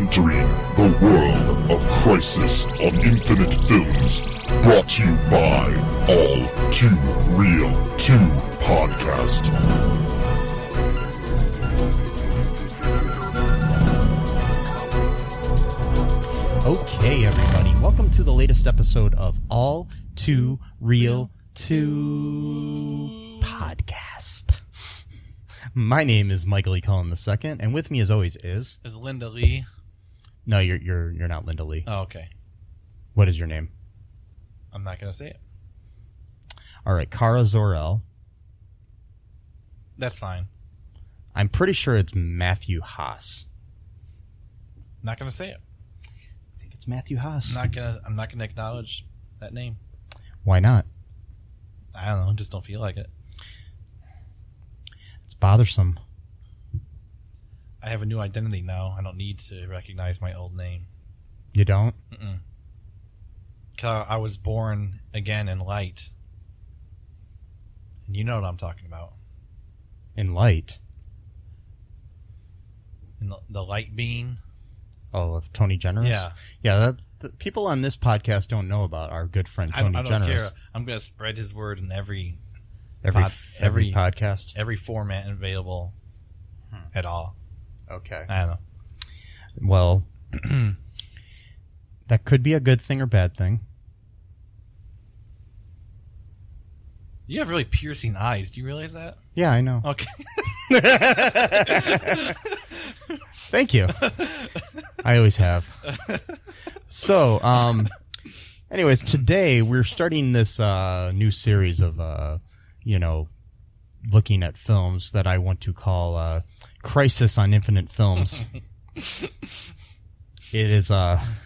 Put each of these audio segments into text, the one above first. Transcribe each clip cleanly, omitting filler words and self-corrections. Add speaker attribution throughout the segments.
Speaker 1: entering the world of Crisis on Infinite Films, brought to you by All2ReelToo podcast.
Speaker 2: Okay, everybody, welcome to the latest episode of All2ReelToo podcast. My name is Michael E. Cullen II, and with me, as always, is
Speaker 3: Linda Lee.
Speaker 2: No, you're not Linda Lee.
Speaker 3: Oh, okay.
Speaker 2: What is your name?
Speaker 3: I'm not gonna say it.
Speaker 2: All right, Kara Zor-El.
Speaker 3: That's fine.
Speaker 2: I'm pretty sure it's Matthew Haas.
Speaker 3: Not gonna say it.
Speaker 2: I think it's Matthew Haas.
Speaker 3: I'm not gonna acknowledge that name.
Speaker 2: Why not?
Speaker 3: I don't know. Just don't feel like it.
Speaker 2: It's bothersome.
Speaker 3: I have a new identity now. I don't need to recognize my old name.
Speaker 2: You don't?
Speaker 3: Mm-mm. 'Cause I was born again in light. And you know what I'm talking about.
Speaker 2: In light?
Speaker 3: In the light being.
Speaker 2: Oh, of Tony Generous?
Speaker 3: Yeah.
Speaker 2: Yeah, the people on this podcast don't know about our good friend Tony
Speaker 3: I don't
Speaker 2: Generous.
Speaker 3: care. I'm going to spread his word in every
Speaker 2: podcast?
Speaker 3: Every format available at all.
Speaker 2: Okay.
Speaker 3: I don't know.
Speaker 2: Well, that could be a good thing or bad thing.
Speaker 3: You have really piercing eyes. Do you realize that?
Speaker 2: Yeah, I know.
Speaker 3: Okay.
Speaker 2: Thank you. I always have. So, anyways, today we're starting this new series of, looking at films that I want to call Crisis on Infinite Films. It is,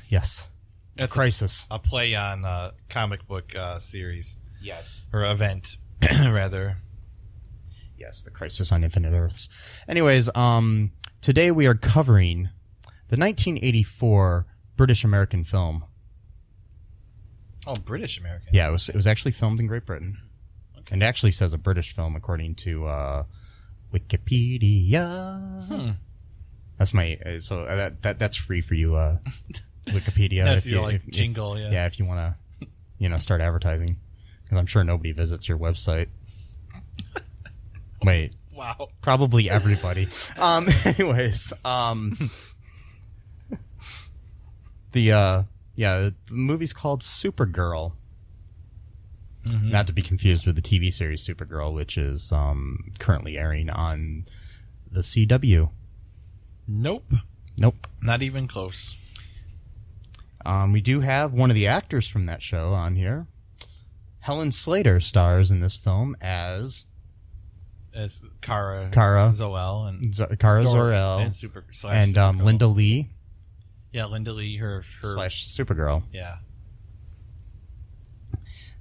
Speaker 2: yes,
Speaker 3: It's
Speaker 2: Crisis.
Speaker 3: a play on comic book series.
Speaker 2: Yes.
Speaker 3: Or event, rather.
Speaker 2: Yes, the Crisis on Infinite Earths. Anyways, today we are covering the 1984 British-American film.
Speaker 3: Oh, British American.
Speaker 2: Yeah, it was actually filmed in Great Britain. Okay. And it actually says a British film according to Wikipedia. That's my that's free for you, Wikipedia.
Speaker 3: That's your jingle, yeah.
Speaker 2: Yeah, if you want to, start advertising, because I'm sure nobody visits your website. Wait.
Speaker 3: Wow.
Speaker 2: Probably everybody. Anyways, the movie's called Supergirl. Mm-hmm. Not to be confused with the TV series Supergirl, which is currently airing on the CW.
Speaker 3: Nope. Not even close.
Speaker 2: We do have one of the actors from that show on here. Helen Slater stars in this film as Kara
Speaker 3: Zor-El and
Speaker 2: Kara Zor-El and Linda Lee.
Speaker 3: Yeah, Linda Lee, her
Speaker 2: / Supergirl.
Speaker 3: Yeah.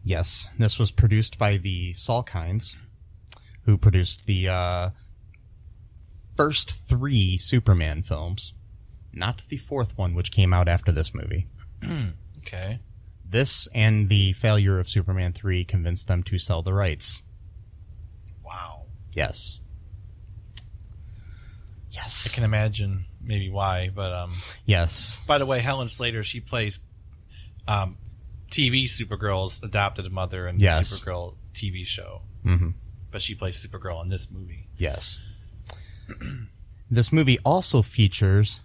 Speaker 2: Yes, this was produced by the Salkinds, who produced the first 3 Superman films, not the 4th one, which came out after this movie.
Speaker 3: Okay.
Speaker 2: This and the failure of Superman 3 convinced them to sell the rights.
Speaker 3: Wow.
Speaker 2: Yes.
Speaker 3: I can imagine maybe why, but
Speaker 2: yes.
Speaker 3: By the way, Helen Slater, she plays TV Supergirl's adopted mother in the Supergirl TV show. Mm-hmm. But she plays Supergirl in this movie.
Speaker 2: Yes. This movie also features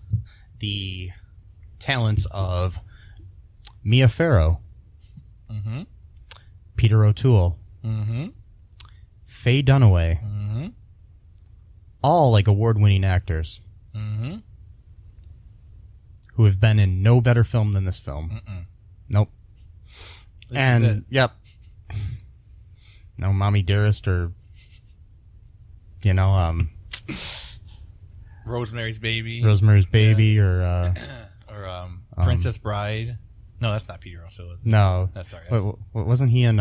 Speaker 2: the talents of Mia Farrow, Peter O'Toole, Faye Dunaway, all like award-winning actors who have been in no better film than this film. Nope. Yep. No Mommy Dearest or,
Speaker 3: Rosemary's Baby.
Speaker 2: Or
Speaker 3: Princess Bride. No, that's not Peter O'Toole.
Speaker 2: No.
Speaker 3: Sorry.
Speaker 2: Wasn't he in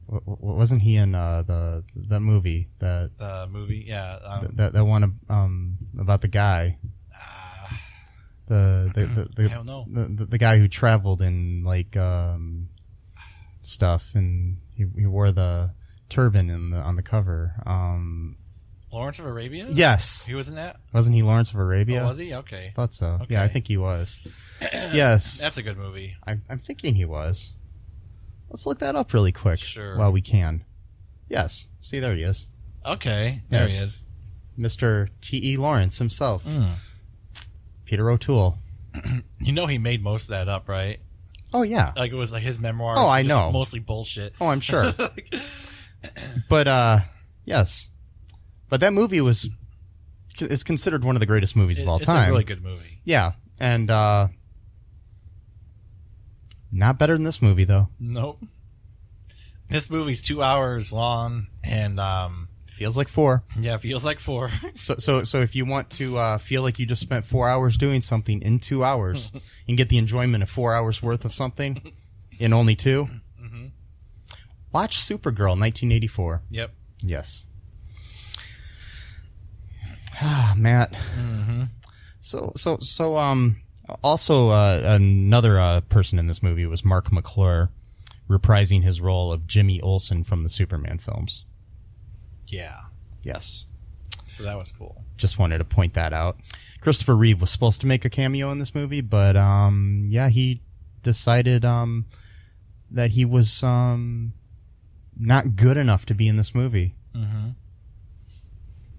Speaker 2: wasn't he in the movie that
Speaker 3: the movie? Yeah.
Speaker 2: That one about the guy.
Speaker 3: I don't know.
Speaker 2: The guy who traveled in like stuff, and he wore the turban on the cover.
Speaker 3: Lawrence of Arabia?
Speaker 2: Yes.
Speaker 3: He was in that?
Speaker 2: Wasn't he Lawrence of Arabia?
Speaker 3: Oh, was he? Okay.
Speaker 2: Thought so.
Speaker 3: Okay.
Speaker 2: Yeah, I think he was. Yes.
Speaker 3: That's a good movie.
Speaker 2: I'm thinking he was. Let's look that up really quick.
Speaker 3: Sure.
Speaker 2: While we can. Yes. See, there he is.
Speaker 3: Okay. There
Speaker 2: Yes.
Speaker 3: he is.
Speaker 2: Mr. T.E. Lawrence himself.
Speaker 3: Mm.
Speaker 2: Peter O'Toole.
Speaker 3: You know he made most of that up, right?
Speaker 2: Oh, yeah.
Speaker 3: Like it was like his memoirs.
Speaker 2: Oh, I
Speaker 3: just
Speaker 2: know.
Speaker 3: Mostly bullshit.
Speaker 2: Oh, I'm sure. But, yes. But that movie is considered one of the greatest movies of all time.
Speaker 3: It's a really good movie.
Speaker 2: Yeah. And, not better than this movie, though.
Speaker 3: Nope. This movie's 2 hours long, and
Speaker 2: Feels like 4.
Speaker 3: yeah, feels like 4.
Speaker 2: So if you want to feel like you just spent 4 hours doing something in 2 hours and get the enjoyment of 4 hours worth of something in only 2, watch Supergirl, 1984.
Speaker 3: Yep.
Speaker 2: Yes. Ah, Matt.
Speaker 3: Mm-hmm.
Speaker 2: So also another person in this movie was Mark McClure, reprising his role of Jimmy Olsen from the Superman films.
Speaker 3: Yeah.
Speaker 2: Yes.
Speaker 3: So that was cool.
Speaker 2: Just wanted to point that out. Christopher Reeve was supposed to make a cameo in this movie, but yeah, he decided that he was not good enough to be in this movie.
Speaker 3: Mm-hmm.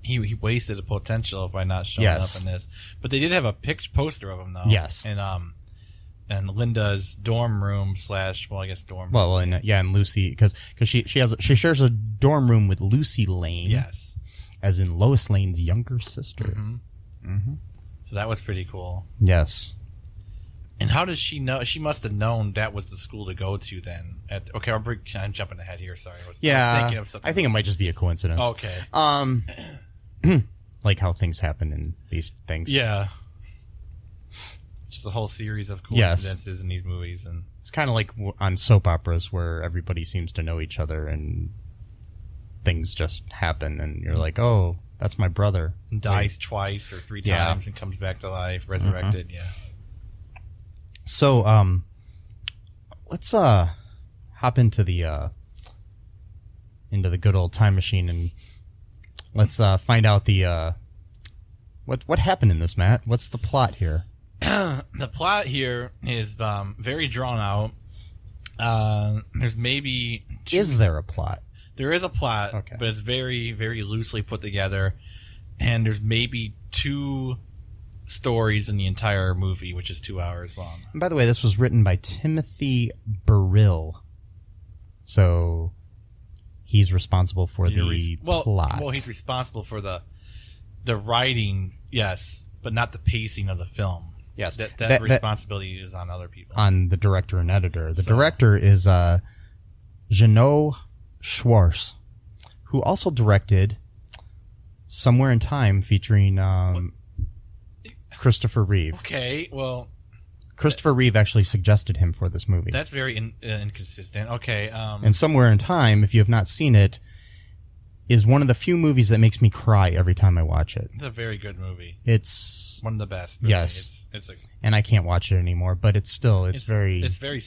Speaker 3: He wasted the potential by not showing
Speaker 2: Yes.
Speaker 3: up in this. But they did have a poster of him though.
Speaker 2: Yes.
Speaker 3: And Linda's dorm room / well, I guess dorm room.
Speaker 2: Well, and Lucy, because she shares a dorm room with Lucy Lane.
Speaker 3: Yes.
Speaker 2: As in Lois Lane's younger sister.
Speaker 3: Mm-hmm.
Speaker 2: Mm-hmm.
Speaker 3: So that was pretty cool.
Speaker 2: Yes.
Speaker 3: And how does she know? She must have known that was the school to go to then. Okay, I'm jumping ahead here. Sorry. I was thinking of something.
Speaker 2: I think it might just be a coincidence.
Speaker 3: Okay.
Speaker 2: Like how things happen in these things.
Speaker 3: Yeah. Just a whole series of coincidences in these movies, and
Speaker 2: it's kind of like on soap operas where everybody seems to know each other and things just happen, and you're like, "Oh, that's my brother."
Speaker 3: Dies twice or 3 times and comes back to life, resurrected. Yeah.
Speaker 2: So, let's hop into the good old time machine and let's find out the what happened in this, Matt. What's the plot here?
Speaker 3: The plot here is very drawn out. There's maybe
Speaker 2: Is there a plot?
Speaker 3: There is a plot,
Speaker 2: Okay.
Speaker 3: but it's very, very loosely put together. And there's maybe 2 stories in the entire movie, which is 2 hours long.
Speaker 2: And by the way, this was written by Timothy Burrill. So he's responsible for the plot.
Speaker 3: Well, he's responsible for the writing, yes, but not the pacing of the film.
Speaker 2: Yes.
Speaker 3: That responsibility is on other people.
Speaker 2: On the director and editor. The director is Jeannot Schwartz, who also directed Somewhere in Time featuring Christopher Reeve.
Speaker 3: Okay, well...
Speaker 2: Christopher Reeve actually suggested him for this movie.
Speaker 3: That's very inconsistent. Okay.
Speaker 2: And Somewhere in Time, if you have not seen it, is one of the few movies that makes me cry every time I watch it.
Speaker 3: It's a very good movie.
Speaker 2: It's
Speaker 3: one of the best.
Speaker 2: Yes.
Speaker 3: And
Speaker 2: I can't watch it anymore, but it's very
Speaker 3: sad.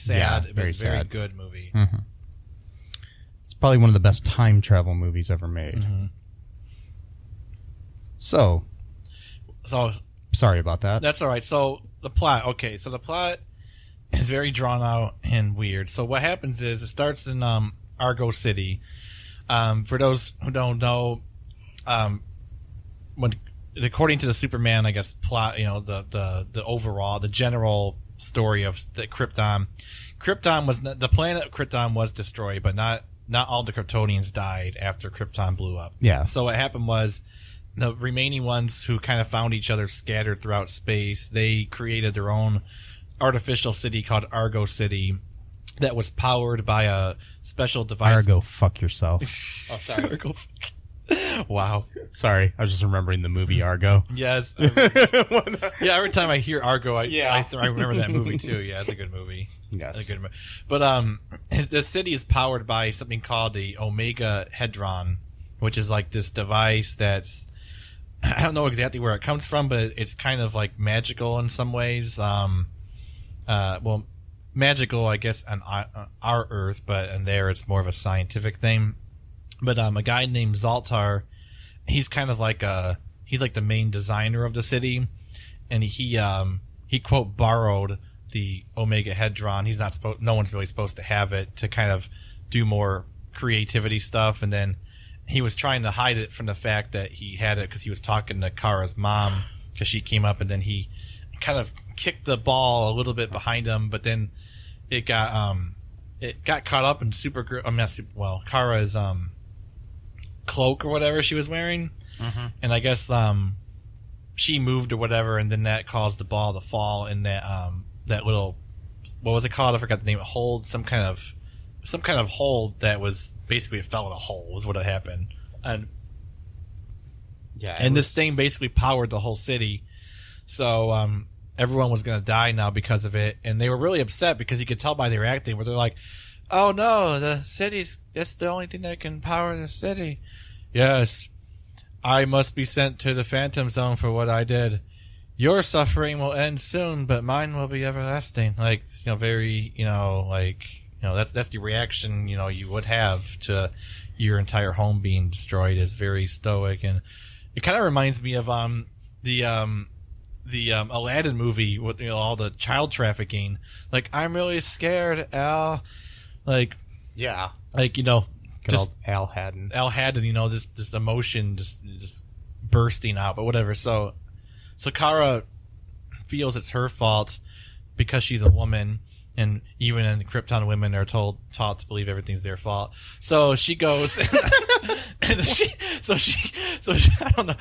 Speaker 2: Yeah,
Speaker 3: Very
Speaker 2: sad.
Speaker 3: Very good movie.
Speaker 2: Mm-hmm. It's probably one of the best time travel movies ever made.
Speaker 3: Mm-hmm.
Speaker 2: So sorry about that.
Speaker 3: That's all right. So the plot. Okay, so the plot is very drawn out and weird. So what happens is it starts in Argo City. For those who don't know, according to the Superman, I guess plot, the overall, the general story of the Krypton was the planet Krypton was destroyed, but not all the Kryptonians died after Krypton blew up.
Speaker 2: Yeah.
Speaker 3: So what happened was the remaining ones who kind of found each other scattered throughout space, they created their own artificial city called Argo City that was powered by a special device.
Speaker 2: Argo, fuck yourself.
Speaker 3: Oh, sorry. Argo. Wow.
Speaker 2: Sorry, I was just remembering the movie Argo.
Speaker 3: Yes. Yeah, every time I hear Argo, I remember that movie too. Yeah, it's a good movie.
Speaker 2: Yes.
Speaker 3: It's a good movie. But the city is powered by something called the Omegahedron, which is like this device that's, I don't know exactly where it comes from, but it's kind of like magical in some ways. Magical, I guess, on our Earth, but in there it's more of a scientific thing. But a guy named Zoltar he's kind of like he's like the main designer of the city, and he quote borrowed the Omegahedron. He's not supposed. No one's really supposed to have it to kind of do more creativity stuff, and then he was trying to hide it from the fact that he had it because he was talking to Kara's mom because she came up, and then he kind of kicked the ball a little bit behind him, but then it got caught up in Supergirl. Kara's cloak or whatever she was wearing, and I guess she moved or whatever, and then that caused the ball to fall in that little, what was it called? I forgot the name. Hold some kind of hole that was basically, it fell in a hole was what had happened, and this thing basically powered the whole city. So everyone was going to die now because of it, and they were really upset because you could tell by their acting where they're like, "Oh no, that's the only thing that can power the city." Yes, I must be sent to the Phantom Zone for what I did. Your suffering will end soon, but mine will be everlasting. Like, very, that's the reaction, you would have to your entire home being destroyed, is very stoic. And it kind of reminds me of the Aladdin movie with all the child trafficking. Like, I'm really scared, Al. Like,
Speaker 2: yeah,
Speaker 3: like
Speaker 2: good old Al Haddon.
Speaker 3: This emotion just bursting out, but whatever. So Kara feels it's her fault because she's a woman, and even in Krypton, women are taught to believe everything's their fault. So she goes, and she I don't know.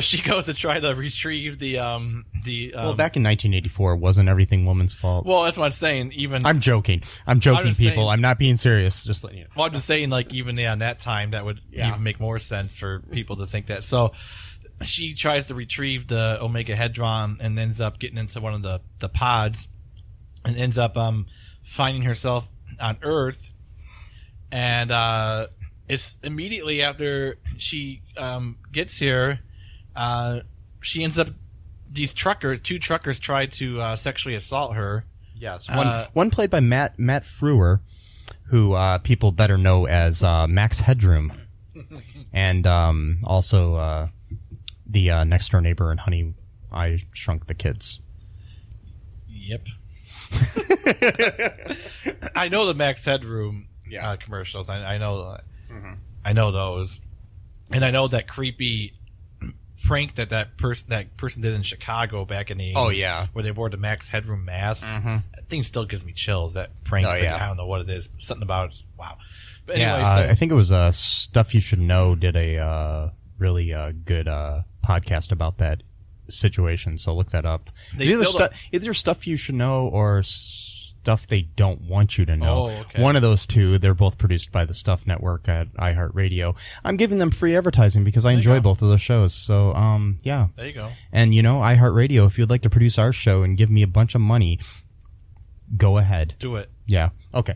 Speaker 3: She goes to try to retrieve the
Speaker 2: well, back in 1984, wasn't everything woman's fault?
Speaker 3: Well, that's what I'm saying. I'm
Speaker 2: joking, people.
Speaker 3: Saying,
Speaker 2: I'm not being serious. Just letting you know.
Speaker 3: Well, I'm just saying, like, even in that time, that would even make more sense for people to think that. So she tries to retrieve the Omegahedron and ends up getting into one of the pods, and ends up finding herself on Earth, and it's immediately after she gets here. She ends up, two truckers try to sexually assault her.
Speaker 2: Yes, one played by Matt Frewer, who people better know as Max Headroom, and also the next door neighbor in Honey, I Shrunk the Kids.
Speaker 3: Yep. I know the Max Headroom commercials. I know I know those, and I know that creepy prank that person did in Chicago back in the 80s.
Speaker 2: Oh yeah,
Speaker 3: where they wore the Max Headroom mask. That thing still gives me chills. That prank thing, I don't know what it is. Something about it. Wow. But anyway,
Speaker 2: I think it was Stuff You Should Know did a really good podcast about that situation. So look that up. Either Stuff You Should Know or Stuff They Don't Want You to Know.
Speaker 3: Oh, okay.
Speaker 2: One of those two. They're both produced by the Stuff Network at iHeartRadio. I'm giving them free advertising because I enjoy both of those shows. So, yeah.
Speaker 3: There you go.
Speaker 2: And, iHeartRadio, if you'd like to produce our show and give me a bunch of money, go ahead.
Speaker 3: Do it.
Speaker 2: Yeah. Okay.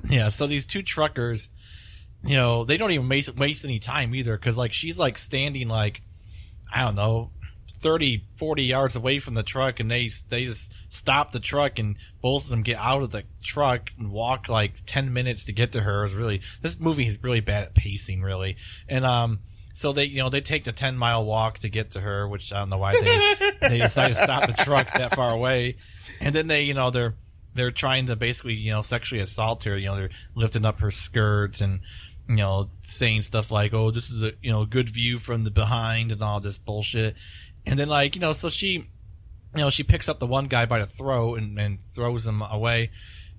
Speaker 3: Yeah, so these two truckers, they don't even waste any time either, because, like, she's, like, standing, like, I don't know, 30, 40 yards away from the truck, and they just stop the truck, and both of them get out of the truck and walk like 10 minutes to get to her. This movie is really bad at pacing, really. And so they take the 10-mile walk to get to her, which I don't know why they decide to stop the truck that far away. And then they're trying to basically sexually assault her. They're lifting up her skirt and saying stuff like, "Oh, this is a good view from the behind," and all this bullshit. And then, like, so she, she picks up the one guy by the throat and throws him away.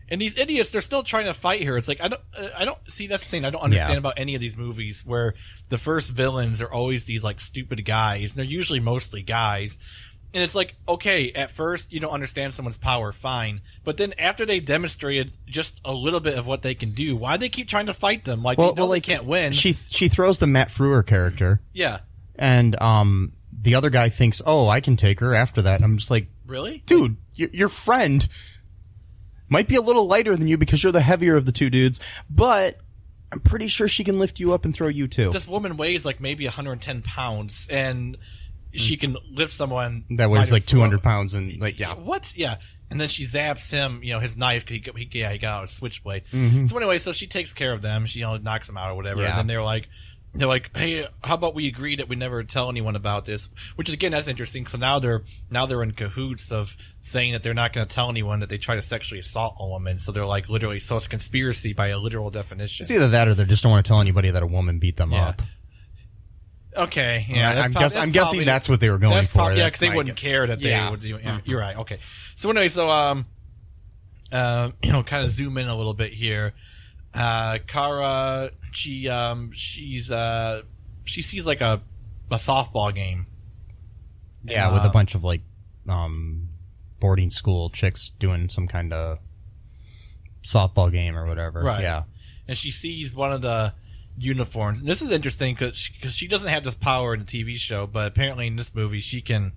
Speaker 3: And these idiots, they're still trying to fight her. It's like, I don't see, that's the thing I don't understand about any of these movies, where the first villains are always these, like, stupid guys. And they're usually mostly guys. And it's like, okay, at first you don't understand someone's power, fine. But then after they demonstrated just a little bit of what they can do, why do they keep trying to fight them? Like, they can't win.
Speaker 2: She throws the Matt Frewer character.
Speaker 3: Yeah.
Speaker 2: And, the other guy thinks, "Oh, I can take her." After that, I'm just like,
Speaker 3: really,
Speaker 2: dude, your friend might be a little lighter than you because you're the heavier of the two dudes, but I'm pretty sure she can lift you up and throw you too.
Speaker 3: This woman weighs like maybe 110 pounds, and she can lift someone
Speaker 2: that weighs like 200 pounds, and like, yeah.
Speaker 3: What? Yeah. And then she zaps him, his knife. He got out a switchblade.
Speaker 2: Mm-hmm.
Speaker 3: So anyway, so she takes care of them. She knocks them out or whatever.
Speaker 2: Yeah.
Speaker 3: And then they're like, hey, how about we agree that we never tell anyone about this? Which is, again, that's interesting. So now they're in cahoots of saying that they're not going to tell anyone that they try to sexually assault a woman. So they're like literally, so it's conspiracy by a literal definition.
Speaker 2: It's either that or they just don't want to tell anybody that a woman beat them up.
Speaker 3: Okay, yeah,
Speaker 2: I'm guessing that's what they were going for.
Speaker 3: Yeah, because they wouldn't care that they would do. Yeah, You're right. Okay, so anyway, kind of zoom in a little bit here. Kara, she sees like a softball game.
Speaker 2: Yeah, with a bunch of like boarding school chicks doing some kind of softball game or whatever.
Speaker 3: Right.
Speaker 2: Yeah,
Speaker 3: and she sees one of the uniforms. And this is interesting because she doesn't have this power in the TV show, but apparently in this movie she can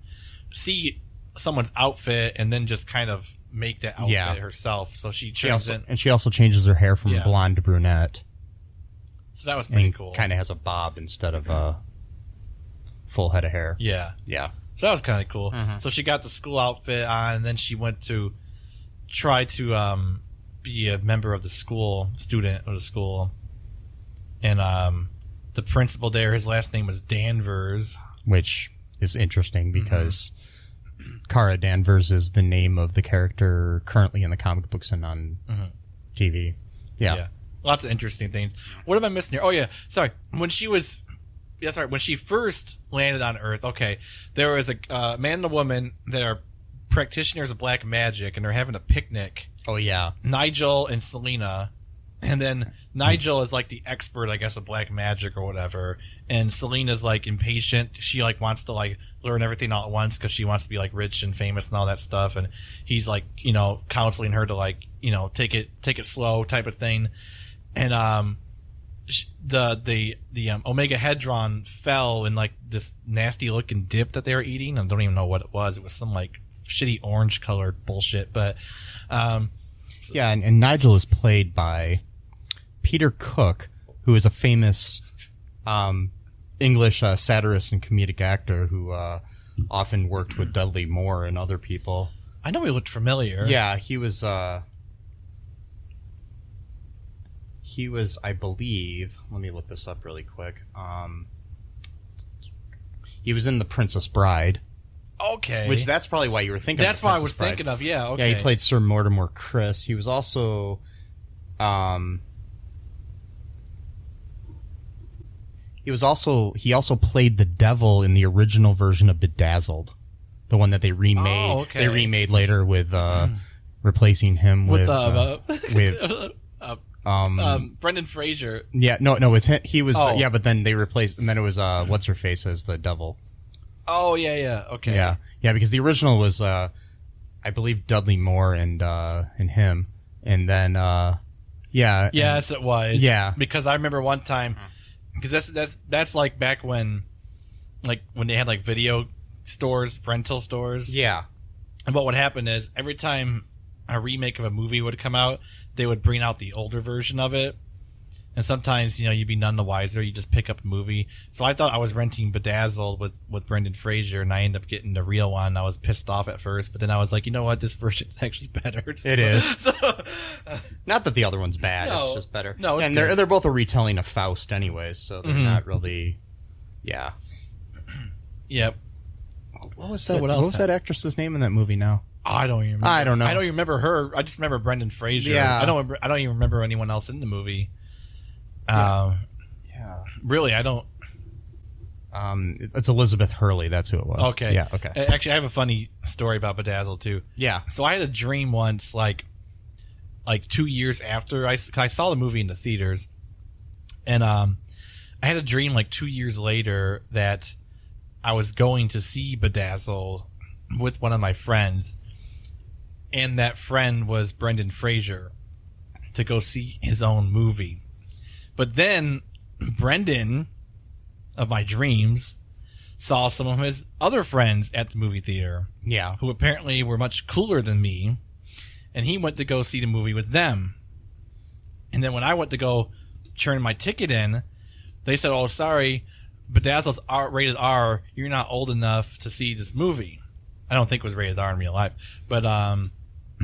Speaker 3: see someone's outfit and then just kind of make that outfit herself. So she
Speaker 2: also changes her hair from blonde to brunette.
Speaker 3: So that was pretty cool.
Speaker 2: Kind of has a bob instead of a full head of hair.
Speaker 3: Yeah. So that was kind of cool. Mm-hmm. So she got the school outfit on, and then she went to try to be a member of the school, student of the school. And the principal there, his last name was Danvers. Which
Speaker 2: is interesting because Kara Danvers is the name of the character currently in the comic books and on TV. Yeah.
Speaker 3: Lots of interesting things. What am I missing here? Oh, yeah. Sorry. When she first landed on Earth, there was a man and a woman that are practitioners of black magic, and they're having a picnic.
Speaker 2: Oh, yeah.
Speaker 3: Nigel and Selena. And then Nigel is like the expert, I guess, of black magic or whatever. And Selena's like impatient. She like wants to like learn everything all at once because she wants to be like rich and famous and all that stuff. And he's like, counseling her to like, take it slow type of thing. And the Omegahedron fell in like this nasty looking dip that they were eating. I don't even know what it was. It was some like shitty orange colored bullshit. But
Speaker 2: and Nigel is played by Peter Cook, who is a famous English satirist and comedic actor who often worked with Dudley Moore and other people.
Speaker 3: I know he looked familiar.
Speaker 2: Yeah, he was, I believe, let me look this up really quick. He was in The Princess Bride.
Speaker 3: Okay.
Speaker 2: Which that's probably why you were thinking
Speaker 3: That's
Speaker 2: of
Speaker 3: what I was thinking of, yeah, okay.
Speaker 2: Yeah, he played Sir Mortimer Chris. He was also he also played the devil in the original version of Bedazzled. The one that they remade.
Speaker 3: Oh, okay.
Speaker 2: They remade later with replacing him with
Speaker 3: Brendan Fraser.
Speaker 2: Yeah, no, it's he was but then they replaced, and then it was what's her face as the devil.
Speaker 3: Oh yeah, okay.
Speaker 2: Yeah, because the original was I believe Dudley Moore and him, and then
Speaker 3: yes, it was.
Speaker 2: Yeah,
Speaker 3: because I remember one time, because that's like back when they had like video stores, rental stores.
Speaker 2: Yeah,
Speaker 3: and what would happen is every time a remake of a movie would come out, they would bring out the older version of it. And sometimes, you'd be none the wiser. You just pick up a movie. So I thought I was renting Bedazzled with Brendan Fraser, and I ended up getting the real one. I was pissed off at first, but then I was like, you know what? This version's actually better.
Speaker 2: It is. Not that the other one's bad. No, it's just better.
Speaker 3: No, it's
Speaker 2: and
Speaker 3: good.
Speaker 2: They're both a retelling of Faust anyways, so they're not really... Yeah.
Speaker 3: Yep.
Speaker 2: What was that? What was that actress's name in that movie now?
Speaker 3: I don't even remember.
Speaker 2: I don't know.
Speaker 3: I don't even remember her. I just remember Brendan Fraser.
Speaker 2: Yeah.
Speaker 3: I don't even remember anyone else in the movie. Really, I don't.
Speaker 2: It's Elizabeth Hurley. That's who it was.
Speaker 3: Okay.
Speaker 2: Yeah. Okay.
Speaker 3: Actually, I have a funny story about Bedazzled too.
Speaker 2: Yeah.
Speaker 3: So I had a dream once, like 2 years after I saw the movie in the theaters, and I had a dream like 2 years later that I was going to see Bedazzled with one of my friends, and that friend was Brendan Fraser, to go see his own movie. But then Brendan, of my dreams, saw some of his other friends at the movie theater.
Speaker 2: Yeah.
Speaker 3: Who apparently were much cooler than me. And he went to go see the movie with them. And then when I went to go turn my ticket in, they said, "Oh, sorry, Bedazzled's rated R. You're not old enough to see this movie." I don't think it was rated R in real life. But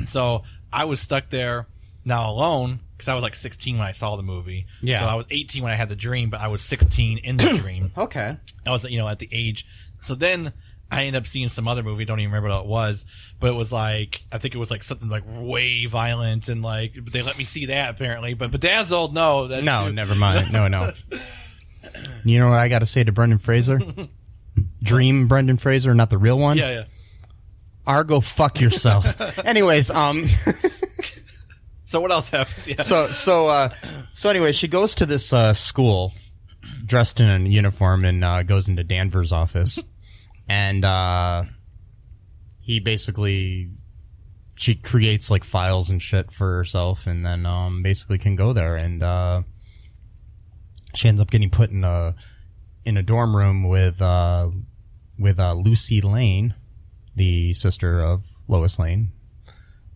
Speaker 3: So I was stuck there now alone because I was like 16 when I saw the movie.
Speaker 2: Yeah.
Speaker 3: So I was 18 when I had the dream, but I was 16 in the dream.
Speaker 2: Okay.
Speaker 3: I was, at the age. So then I ended up seeing some other movie. Don't even remember what it was, but it was like, I think it was like something like way violent and like, but they let me see that apparently. But Bedazzled, no. That's
Speaker 2: No, never mind. No. You know what I got to say to Brendan Fraser? Dream Brendan Fraser, not the real one?
Speaker 3: Yeah.
Speaker 2: Argo, fuck yourself. Anyways,
Speaker 3: So what else happens? Yeah.
Speaker 2: So anyway, she goes to this school dressed in a uniform and goes into Danvers' office, and she creates like files and shit for herself, and then basically can go there, and she ends up getting put in a dorm room with Lucy Lane, the sister of Lois Lane.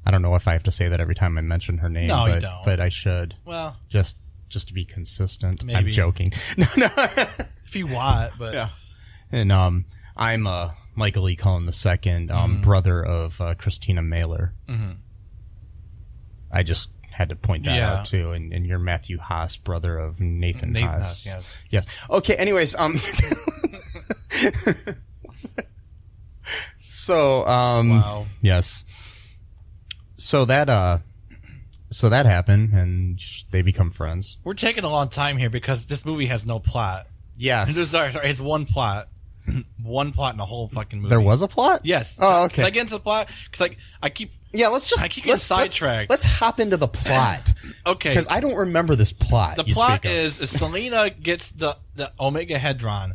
Speaker 2: I don't know if I have to say that every time I mention her name.
Speaker 3: No,
Speaker 2: but,
Speaker 3: you don't.
Speaker 2: But I should.
Speaker 3: Well,
Speaker 2: just to be consistent.
Speaker 3: Maybe.
Speaker 2: I'm joking. No.
Speaker 3: If you want, but
Speaker 2: yeah. And I'm Michael E. Cullen II, brother of Christina Mailer. Mm-hmm. I just had to point that out too. And you're Matthew Haas, brother of Nathan Haas. Yes. Okay. Anyways, So,
Speaker 3: wow.
Speaker 2: Yes. So that happened, and they become friends.
Speaker 3: We're taking a long time here because this movie has no plot.
Speaker 2: Yes.
Speaker 3: Sorry, it's one plot. One plot in the whole fucking movie.
Speaker 2: There was a plot?
Speaker 3: Yes.
Speaker 2: Oh, okay.
Speaker 3: Can I get into the plot? Because I keep getting sidetracked.
Speaker 2: Let's hop into the plot.
Speaker 3: Okay.
Speaker 2: Because I don't remember this plot.
Speaker 3: The plot is Selena gets the Omegahedron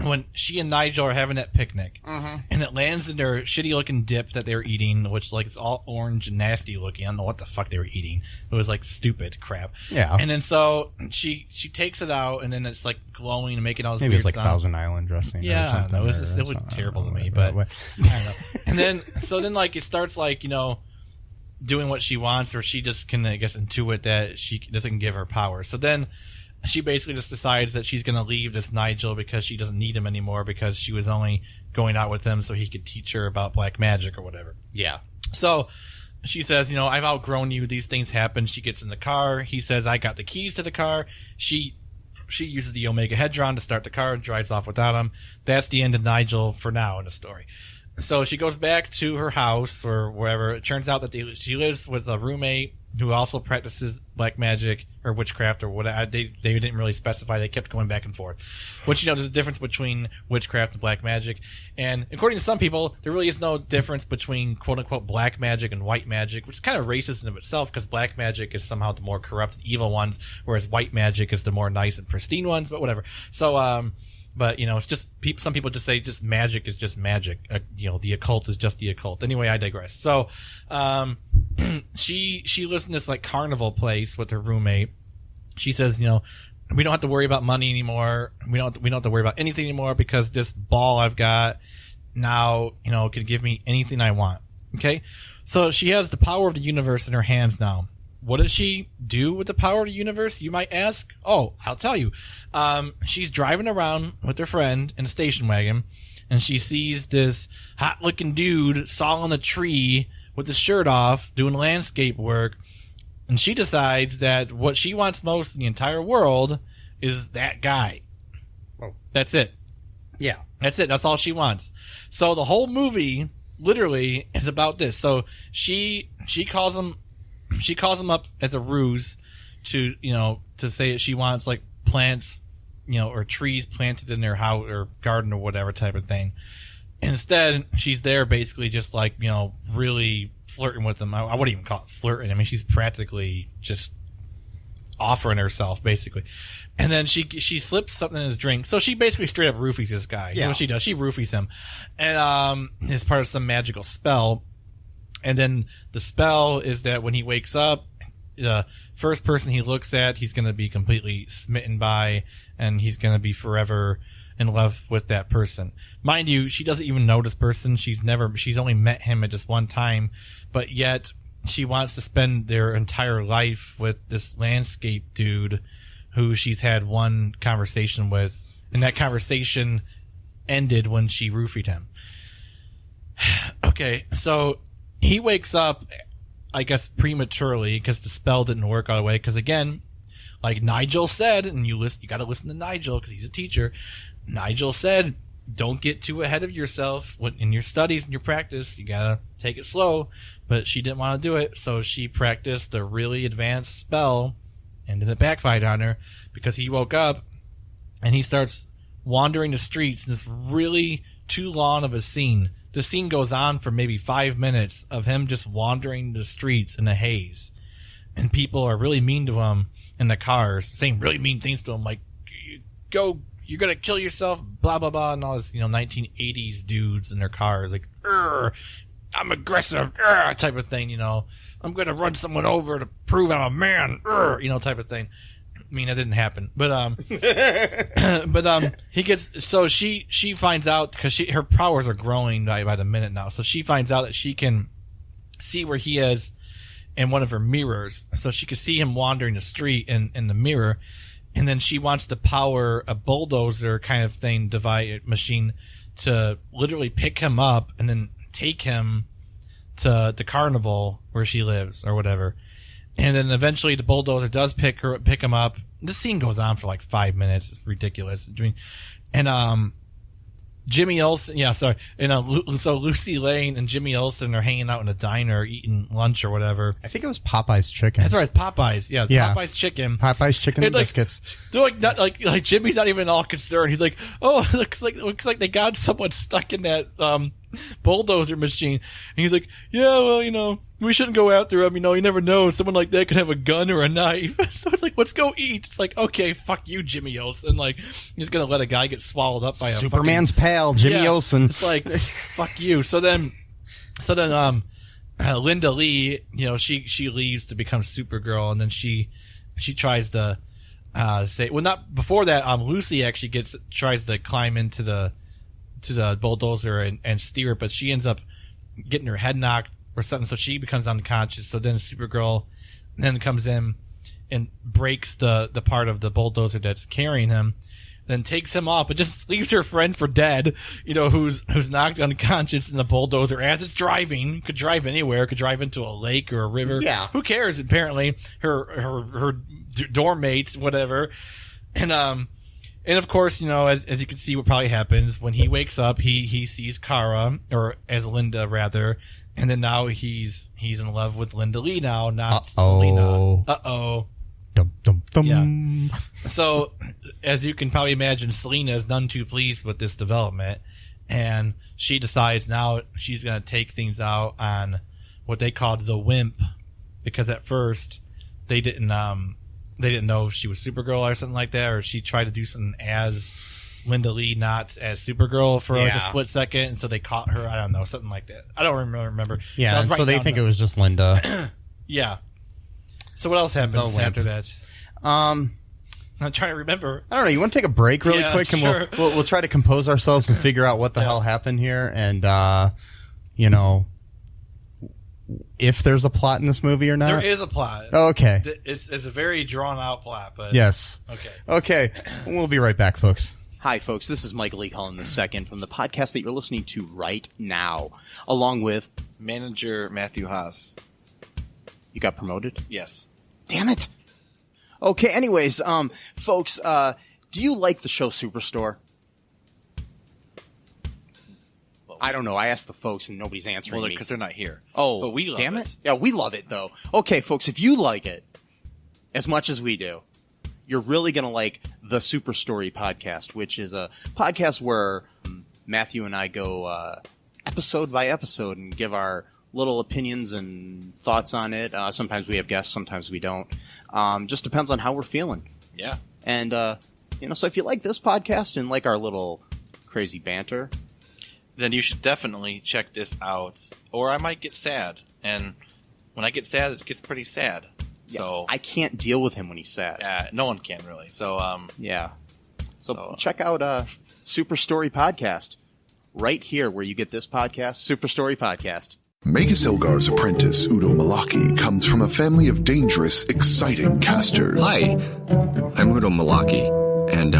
Speaker 3: when she and Nigel are having that picnic, and it lands in their shitty-looking dip that they were eating, which like is all orange and nasty-looking. I don't know what the fuck they were eating. It was like stupid crap.
Speaker 2: Yeah.
Speaker 3: And then so she takes it out, and then it's like glowing and making all this
Speaker 2: maybe
Speaker 3: weird
Speaker 2: it was like
Speaker 3: sound.
Speaker 2: Thousand Island dressing.
Speaker 3: Yeah,
Speaker 2: or something,
Speaker 3: no, it was terrible to me, but I don't know. And then like it starts like doing what she wants, or she just can, I guess, intuit that she doesn't give her power. So then she basically just decides that she's going to leave this Nigel because she doesn't need him anymore because she was only going out with him so he could teach her about black magic or whatever.
Speaker 2: Yeah.
Speaker 3: So she says, I've outgrown you. These things happen. She gets in the car. He says, I got the keys to the car. She uses the Omegahedron to start the car and drives off without him. That's the end of Nigel for now in the story. So she goes back to her house or wherever. It turns out that she lives with a roommate who also practices black magic or witchcraft or whatever. They didn't really specify. They kept going back and forth. Which, there's a difference between witchcraft and black magic. And according to some people, there really is no difference between quote-unquote black magic and white magic, which is kind of racist in of itself because black magic is somehow the more corrupt and evil ones, whereas white magic is the more nice and pristine ones, but whatever. So, but, it's just some people just say just magic is just magic. The occult is just the occult. Anyway, I digress. So, she lives in this like carnival place with her roommate. She says, we don't have to worry about money anymore. We don't have to worry about anything anymore because this ball I've got now, can give me anything I want. Okay. So she has the power of the universe in her hands now. What does she do with the power of the universe, you might ask? Oh, I'll tell you. She's driving around with her friend in a station wagon, and she sees this hot-looking dude sawing a tree with his shirt off, doing landscape work, and she decides that what she wants most in the entire world is that guy.
Speaker 2: Oh.
Speaker 3: That's it.
Speaker 2: Yeah.
Speaker 3: That's it. That's all she wants. So the whole movie, literally, is about this. So she calls him... She calls him up as a ruse to say that she wants like plants, or trees planted in their house or garden or whatever type of thing. And instead, she's there basically just like, really flirting with him. I wouldn't even call it flirting. I mean, she's practically just offering herself basically. And then she slips something in his drink. So she basically straight up roofies this guy.
Speaker 2: Yeah.
Speaker 3: What she does, she roofies him. And, as part of some magical spell. And then the spell is that when he wakes up, the first person he looks at, he's going to be completely smitten by, and he's going to be forever in love with that person. Mind you, she doesn't even know this person. She's only met him at just one time, but yet she wants to spend their entire life with this landscape dude who she's had one conversation with, and that conversation ended when she roofied him. Okay, so he wakes up I guess prematurely, because the spell didn't work all the way. Because again, like Nigel said, and you got to listen to Nigel because he's a teacher. Nigel said, don't get too ahead of yourself in your studies and your practice. You gotta take it slow. But she didn't want to do it, so she practiced a really advanced spell, and then it backfired on her because he woke up and he starts wandering the streets in this really too long of a scene. The scene goes on for maybe 5 minutes of him just wandering the streets in the haze, and people are really mean to him in the cars, saying really mean things to him, like "Go, you're gonna kill yourself," blah blah blah, and all this 1980s dudes in their cars, like "I'm aggressive," type of thing. I'm gonna run someone over to prove I'm a man, type of thing. I mean, that didn't happen, but he gets, so she finds out, because her powers are growing by the minute now, so she finds out that she can see where he is in one of her mirrors, so she can see him wandering the street in the mirror, and then she wants to power a bulldozer kind of thing machine to literally pick him up and then take him to the carnival where she lives or whatever. And then eventually the bulldozer does pick him up. This scene goes on for like 5 minutes. It's ridiculous. And Jimmy Olsen, so Lucy Lane and Jimmy Olsen are hanging out in a diner eating lunch or whatever.
Speaker 2: I think it was Popeye's chicken.
Speaker 3: That's right, it's Popeye's. Yeah, Popeye's chicken.
Speaker 2: Popeye's chicken and biscuits.
Speaker 3: They're like Jimmy's not even all concerned. He's like, "Oh, looks like they got someone stuck in that bulldozer machine." And he's like, "Yeah, well, we shouldn't go after him. You never know. Someone like that could have a gun or a knife." So it's like, let's go eat. It's like, okay, fuck you, Jimmy Olsen. Like, he's gonna let a guy get swallowed up by a
Speaker 2: Superman's pal, Jimmy Olsen.
Speaker 3: It's like, fuck you. So then, Linda Lee, she leaves to become Supergirl, and then she tries to say, well, not before that. Lucy actually tries to climb into the bulldozer and steer it, but she ends up getting her head knocked or something, so she becomes unconscious. So then Supergirl then comes in and breaks the part of the bulldozer that's carrying him, then takes him off, but just leaves her friend for dead, who's knocked unconscious in the bulldozer as it's driving. Could drive anywhere, could drive into a lake or a river.
Speaker 2: Yeah.
Speaker 3: Who cares? Apparently, her dorm mates, whatever. And of course, as you can see, what probably happens when he wakes up, he sees Kara, or as Linda rather, and then now he's in love with Linda Lee now, not Selena. Uh-oh.
Speaker 2: Dum, dum, dum.
Speaker 3: Yeah. So, as you can probably imagine, Selena is none too pleased with this development, and she decides now she's going to take things out on what they called the Wimp, because at first they didn't know if she was Supergirl or something like that, or she tried to do something as Linda Lee, not as Supergirl for like a split second, and so they caught her. I don't know, something like that. I don't remember.
Speaker 2: Yeah, so they think it was just Linda.
Speaker 3: Yeah. So what else happens after that? I'm trying to remember.
Speaker 2: I don't know. You want to take a break really quick, and
Speaker 3: sure.
Speaker 2: we'll try to compose ourselves and figure out what the hell happened here, and if there's a plot in this movie or not.
Speaker 3: There is a plot.
Speaker 2: Oh, okay.
Speaker 3: It's a very drawn out plot, but
Speaker 2: yes. Okay. We'll be right back, folks.
Speaker 4: Hi, folks. This is Michael E. Cullen II from the podcast that you're listening to right now, along with
Speaker 5: manager Matthew Haas.
Speaker 4: You got promoted?
Speaker 5: Yes.
Speaker 4: Damn it. Okay, anyways, folks, do you like the show Superstore? I don't know. I asked the folks and nobody's answering me.
Speaker 5: Because they're not here.
Speaker 4: Oh,
Speaker 5: but we love
Speaker 4: damn it. Yeah, we love it, though. Okay, folks, if you like it as much as we do, you're really going to like the Super Story podcast, which is a podcast where Matthew and I go episode by episode and give our little opinions and thoughts on it. Sometimes we have guests, sometimes we don't. Just depends on how we're feeling.
Speaker 5: Yeah.
Speaker 4: And, so if you like this podcast and like our little crazy banter,
Speaker 5: then you should definitely check this out. Or I might get sad. And when I get sad, it gets pretty sad.
Speaker 4: yeah,
Speaker 5: So
Speaker 4: I can't deal with him when he's sad.
Speaker 5: no one can really. So
Speaker 4: Yeah. So check out Super Story Podcast right here where you get this podcast, Super Story Podcast.
Speaker 1: Magus Elgar's apprentice, Udo Malaki, comes from a family of dangerous, exciting casters.
Speaker 6: Hi, I'm Udo Malaki. And,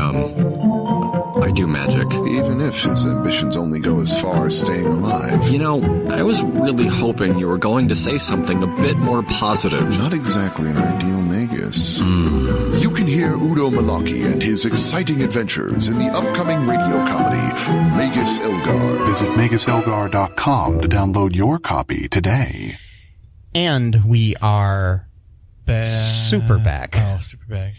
Speaker 6: I do magic.
Speaker 7: Even if his ambitions only go as far as staying alive.
Speaker 6: You know, I was really hoping you were going to say something a bit more positive.
Speaker 7: Not exactly an ideal Magus. You can hear Udo Malaki and his exciting adventures in the upcoming radio comedy, Magus Elgar.
Speaker 8: Visit MagusElgar.com to download your copy today.
Speaker 2: And we are super back.
Speaker 3: Oh, super back.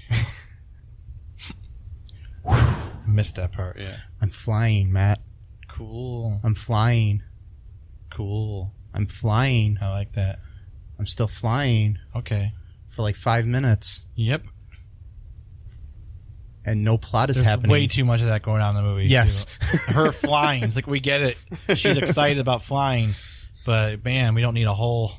Speaker 3: Missed that part, yeah.
Speaker 2: I'm flying, Matt.
Speaker 3: Cool.
Speaker 2: I'm flying.
Speaker 3: Cool.
Speaker 2: I'm flying.
Speaker 3: I like that.
Speaker 2: I'm still flying.
Speaker 3: Okay.
Speaker 2: For like 5 minutes.
Speaker 3: Yep.
Speaker 2: And no plot is
Speaker 3: There's
Speaker 2: happening.
Speaker 3: way too much of that going on in the movie.
Speaker 2: Yes.
Speaker 3: Her flying. It's like, we get it. She's excited about flying. But, man, we don't need a whole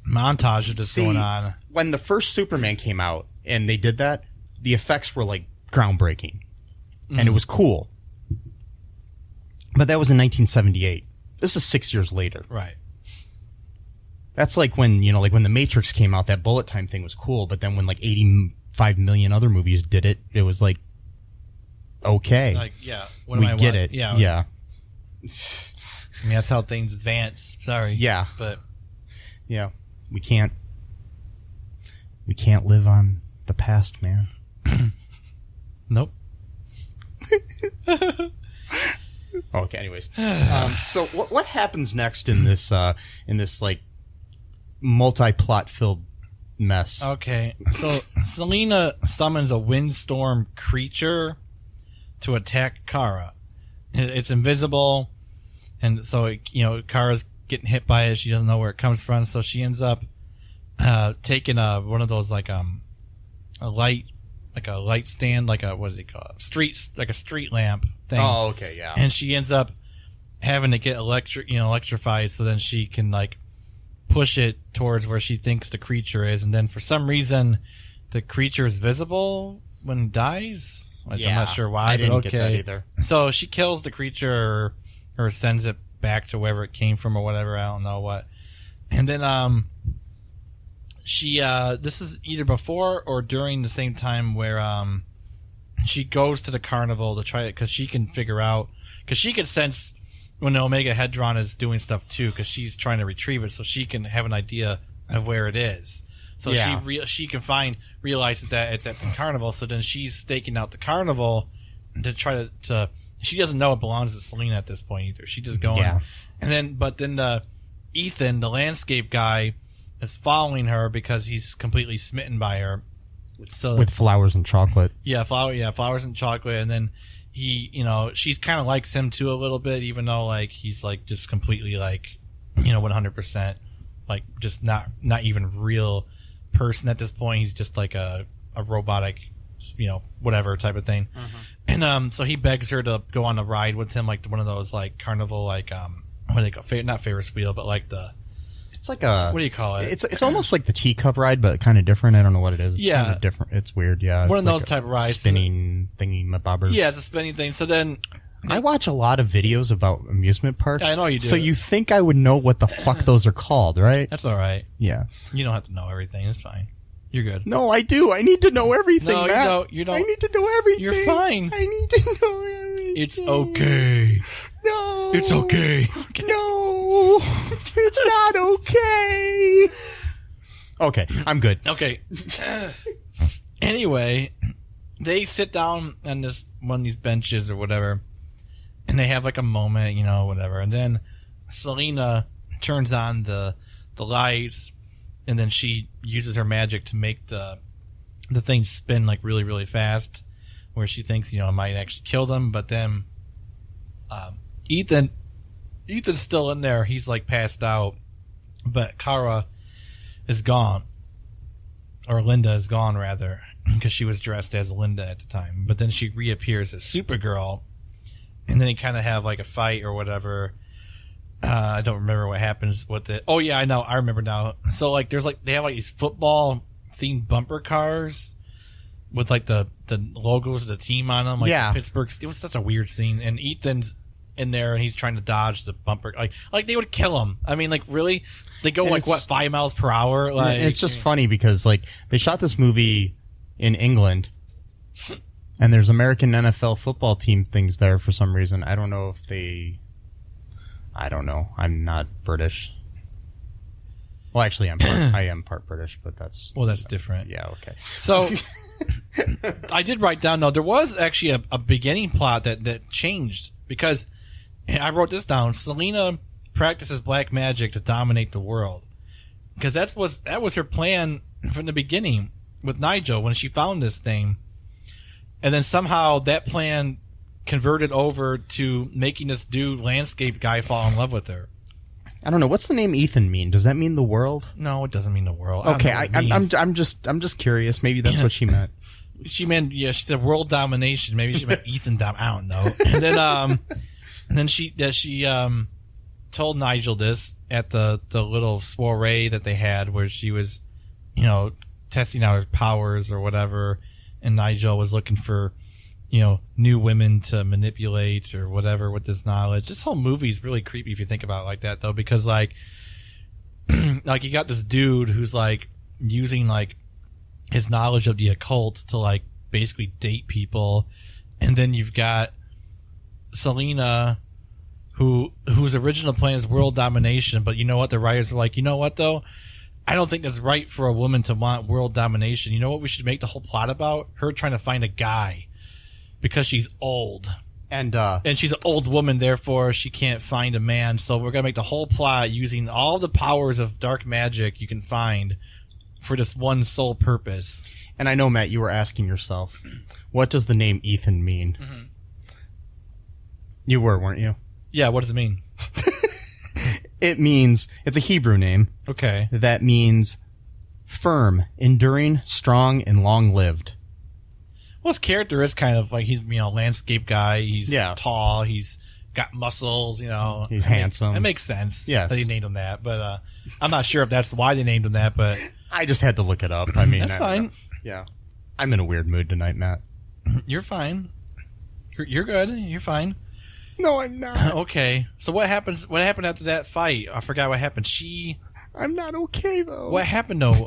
Speaker 3: montage of this going on.
Speaker 2: When the first Superman came out and they did that, the effects were like groundbreaking. And it was cool. But that was in 1978. This is 6 years later.
Speaker 3: Right.
Speaker 2: That's like when, you know, like when The Matrix came out, that bullet time thing was cool. But then when like 85 million other movies did it, it was like, okay.
Speaker 3: Like, yeah.
Speaker 2: We get it.
Speaker 3: Yeah.
Speaker 2: Yeah.
Speaker 3: I mean, that's how things advance. Sorry.
Speaker 2: Yeah.
Speaker 3: But
Speaker 2: yeah, we can't live on the past, man.
Speaker 3: nope.
Speaker 2: Okay. Anyways, so what happens next in this like multi-plot filled mess?
Speaker 3: Okay, so Selena summons a windstorm creature to attack Kara. It's invisible, and so Kara's getting hit by it. She doesn't know where it comes from, so she ends up taking one of those like a light stand, like a, what do they call it? Like a street lamp thing.
Speaker 2: Oh, okay, yeah.
Speaker 3: And she ends up having to get electrified, so then she can like push it towards where she thinks the creature is, and then for some reason the creature is visible when it dies. I'm not sure why.
Speaker 2: I didn't
Speaker 3: but okay.
Speaker 2: get that either.
Speaker 3: So she kills the creature or sends it back to wherever it came from or whatever. I don't know what. And then she this is either before or during the same time where she goes to the carnival to try it because she can figure out, because she can sense when the Omegahedron is doing stuff too, because she's trying to retrieve it, so she can have an idea of where it is. So she can realizes that it's at the carnival. So then she's staking out the carnival to try to she doesn't know it belongs to Selena at this point either. She's just going, and then Ethan, the landscape guy, is following her because he's completely smitten by her. So
Speaker 2: with flowers and chocolate.
Speaker 3: Flowers and chocolate, and then he, she's kind of likes him too a little bit, even though like he's like just completely like, 100% like just not even real person at this point. He's just like a robotic, whatever type of thing. And so he begs her to go on the ride with him, like one of those like carnival, like what do they call, not Ferris wheel, but like
Speaker 2: it's like a,
Speaker 3: what do you call it?
Speaker 2: It's almost like the teacup ride, but kind of different. I don't know what it is. It's kind of different. It's weird. Yeah,
Speaker 3: one
Speaker 2: it's
Speaker 3: of
Speaker 2: like
Speaker 3: those type of rides,
Speaker 2: spinning thingy mabobbers.
Speaker 3: Yeah, it's a spinning thing. So then
Speaker 2: I watch a lot of videos about amusement parks.
Speaker 3: Yeah, I know you do.
Speaker 2: So you think I would know what the fuck those are called, right?
Speaker 3: That's all right.
Speaker 2: Yeah.
Speaker 3: You don't have to know everything. It's fine. You're good.
Speaker 2: No, I do. I need to know everything,
Speaker 3: no,
Speaker 2: Matt.
Speaker 3: You don't.
Speaker 2: I need to know everything.
Speaker 3: You're fine.
Speaker 2: I need to know everything.
Speaker 3: It's okay.
Speaker 2: No.
Speaker 3: It's okay.
Speaker 2: No. It's not okay. Okay, I'm good.
Speaker 3: Okay. Anyway, they sit down on this one of these benches or whatever, and they have like a moment, whatever. And then Selena turns on the lights, and then she uses her magic to make the thing spin like really, really fast, where she thinks, it might actually kill them. But then Ethan's still in there. He's like passed out, but Kara is gone, or Linda is gone rather, because she was dressed as Linda at the time. But then she reappears as Supergirl, and then they kind of have like a fight or whatever. I don't remember what happens with it. Oh yeah, I know. I remember now. So like, there's like, they have like these football themed bumper cars with like the logos of the team on them. Like the Pittsburgh. It was such a weird scene. And Ethan's in there and he's trying to dodge the bumper. Like they would kill him. I mean, like really, they go like 5 miles per hour. Like
Speaker 2: it's just funny because like they shot this movie in England, And there's American NFL football team things there for some reason. I don't know if they... I don't know. I'm not British. Well, actually, I am part British, but that's...
Speaker 3: Well, that's different.
Speaker 2: Yeah, okay.
Speaker 3: So, I did write down, though, there was actually a beginning plot that changed, because I wrote this down. Selena practices black magic to dominate the world. Because that was her plan from the beginning with Nigel when she found this thing. And then somehow that plan converted over to making this dude, landscape guy, fall in love with her.
Speaker 2: I don't know. What's the name Ethan mean? Does that mean the world?
Speaker 3: No, it doesn't mean the world.
Speaker 2: Okay, I'm just curious. Maybe that's what she meant.
Speaker 3: She meant, she said world domination. Maybe she meant Ethan I don't know. And then she told Nigel this at the little soiree that they had, where she was, testing out her powers or whatever, and Nigel was looking for, new women to manipulate or whatever with this knowledge. This whole movie is really creepy if you think about it like that, though, because like you got this dude who's like using like his knowledge of the occult to like basically date people, and then you've got Selena, whose original plan is world domination, but you know what? The writers were like, you know what though? I don't think that's right for a woman to want world domination. You know what we should make the whole plot about? Her trying to find a guy because she's old. And she's an old woman, therefore she can't find a man. So we're going to make the whole plot using all the powers of dark magic you can find for this one sole purpose.
Speaker 2: And I know, Matt, you were asking yourself, what does the name Ethan mean? Mm-hmm. You were, weren't you?
Speaker 3: Yeah, what does it mean?
Speaker 2: It means, it's a Hebrew name.
Speaker 3: Okay.
Speaker 2: That means firm, enduring, strong, and long-lived.
Speaker 3: Well, his character is kind of like, he's, landscape guy. He's tall. He's got muscles, He's
Speaker 2: handsome.
Speaker 3: It makes sense
Speaker 2: that
Speaker 3: he named him that, but I'm not sure if that's why they named him that, but...
Speaker 2: I just had to look it up. I mean...
Speaker 3: That's fine.
Speaker 2: Yeah. I'm in a weird mood tonight, Matt.
Speaker 3: You're fine. You're good. You're fine.
Speaker 2: No, I'm not.
Speaker 3: Okay. So what happened after that fight? I forgot what happened.
Speaker 2: I'm not okay, though.
Speaker 3: What happened, though?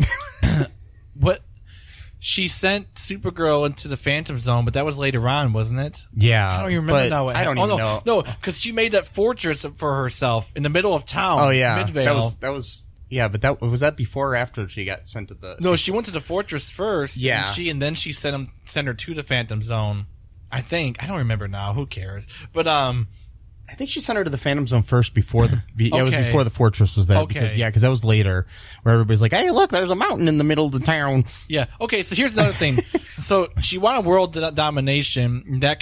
Speaker 3: She sent Supergirl into the Phantom Zone, but that was later on, wasn't it?
Speaker 2: Yeah.
Speaker 3: I don't even remember now what happened.
Speaker 2: I don't even know.
Speaker 3: No, because she made that fortress for herself in the middle of town.
Speaker 2: Oh, yeah.
Speaker 3: Midvale.
Speaker 2: That was... Yeah, but was that before or after she got sent to the...
Speaker 3: No, she went to the fortress first.
Speaker 2: Yeah.
Speaker 3: And then she sent her to the Phantom Zone. I think. I don't remember now. Who cares? But I
Speaker 2: think she sent her to the Phantom Zone first before it was before the fortress was there.
Speaker 3: Okay.
Speaker 2: Because that was later, where everybody's like, "Hey, look, there's a mountain in the middle of the town."
Speaker 3: Yeah. Okay. So here's another thing. So she wanted world domination. That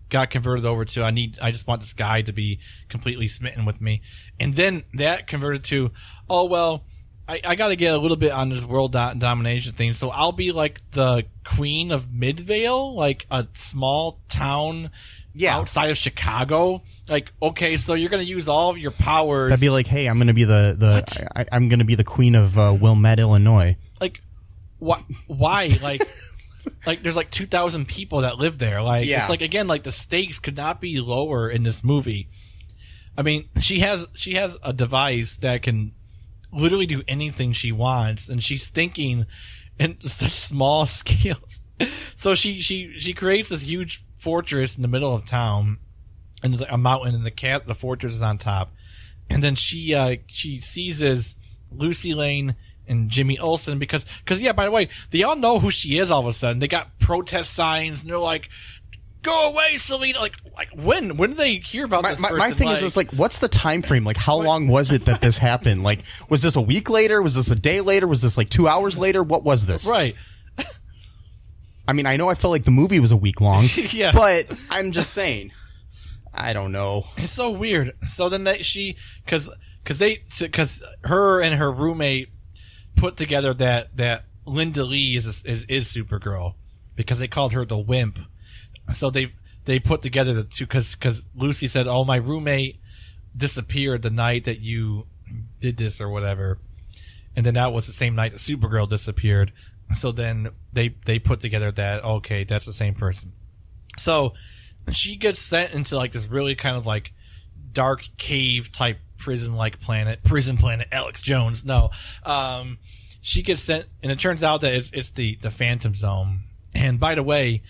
Speaker 3: got converted over to I just want this guy to be completely smitten with me, and then that converted to, oh well, I got to get a little bit on this world domination thing. So I'll be like the queen of Midvale, like a small town. Yeah. Outside of Chicago, like, okay, so you're gonna use all of your powers.
Speaker 2: That'd be like, hey, I'm gonna be I'm gonna be the queen of Wilmette, Illinois.
Speaker 3: Like, why? Like, there's like 2,000 people that live there. Like, it's like, again, like the stakes could not be lower in this movie. I mean, she has a device that can literally do anything she wants, and she's thinking in such small scales. So she creates this huge fortress in the middle of town, and there's like a mountain, and the fortress is on top, and then she seizes Lucy Lane and Jimmy Olsen because by the way, they all know who she is all of a sudden. They got protest signs, and they're like, "Go away, Selena!" Like when did they hear about this person?
Speaker 2: My thing is like, what's the time frame? Like, how long was it that this happened? Like, was this a week later? Was this a day later? Was this like 2 hours later? What was this?
Speaker 3: Right.
Speaker 2: I mean, I know I felt like the movie was a week long,
Speaker 3: yeah.
Speaker 2: But I'm just saying, I don't know.
Speaker 3: It's so weird. So then because her and her roommate put together that Linda Lee is Supergirl because they called her the Wimp. So they put together the two because Lucy said, "Oh, my roommate disappeared the night that you did this or whatever," and then that was the same night that Supergirl disappeared. So then they put together that, okay, that's the same person. So she gets sent into like this really kind of like dark cave type prison planet, Alex Jones. No, she gets sent, and it turns out that it's the Phantom Zone. And by the way,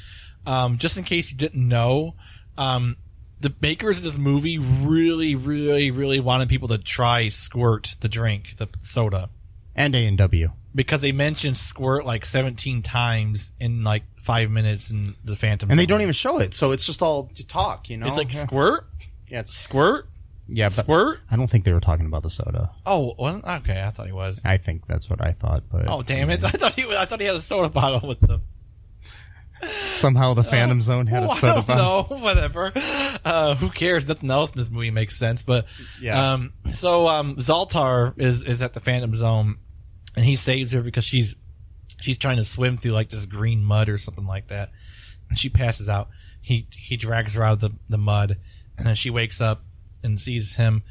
Speaker 3: just in case you didn't know, the makers of this movie really, really, really wanted people to try Squirt, the drink, the soda.
Speaker 2: And A&W.
Speaker 3: Because they mentioned Squirt like 17 times in like 5 minutes in the Phantom.
Speaker 2: And they
Speaker 3: Zone.
Speaker 2: don't even show it, so it's just all to talk, you know?
Speaker 3: It's like Squirt?
Speaker 2: Yeah, it's
Speaker 3: Squirt?
Speaker 2: Yeah, but
Speaker 3: Squirt?
Speaker 2: I don't think they were talking about the soda.
Speaker 3: Oh, wasn't? Okay, I thought he was.
Speaker 2: I think that's what I thought, but...
Speaker 3: Oh, damn it. I thought he had a soda bottle with them.
Speaker 2: Somehow the Phantom Zone had a soda bottle.
Speaker 3: No, whatever. Who cares? Nothing else in this movie makes sense. But
Speaker 2: Yeah.
Speaker 3: So Zoltar is at the Phantom Zone, and he saves her because she's trying to swim through like this green mud or something like that, and she passes out. He drags her out of the mud, and then she wakes up and sees him,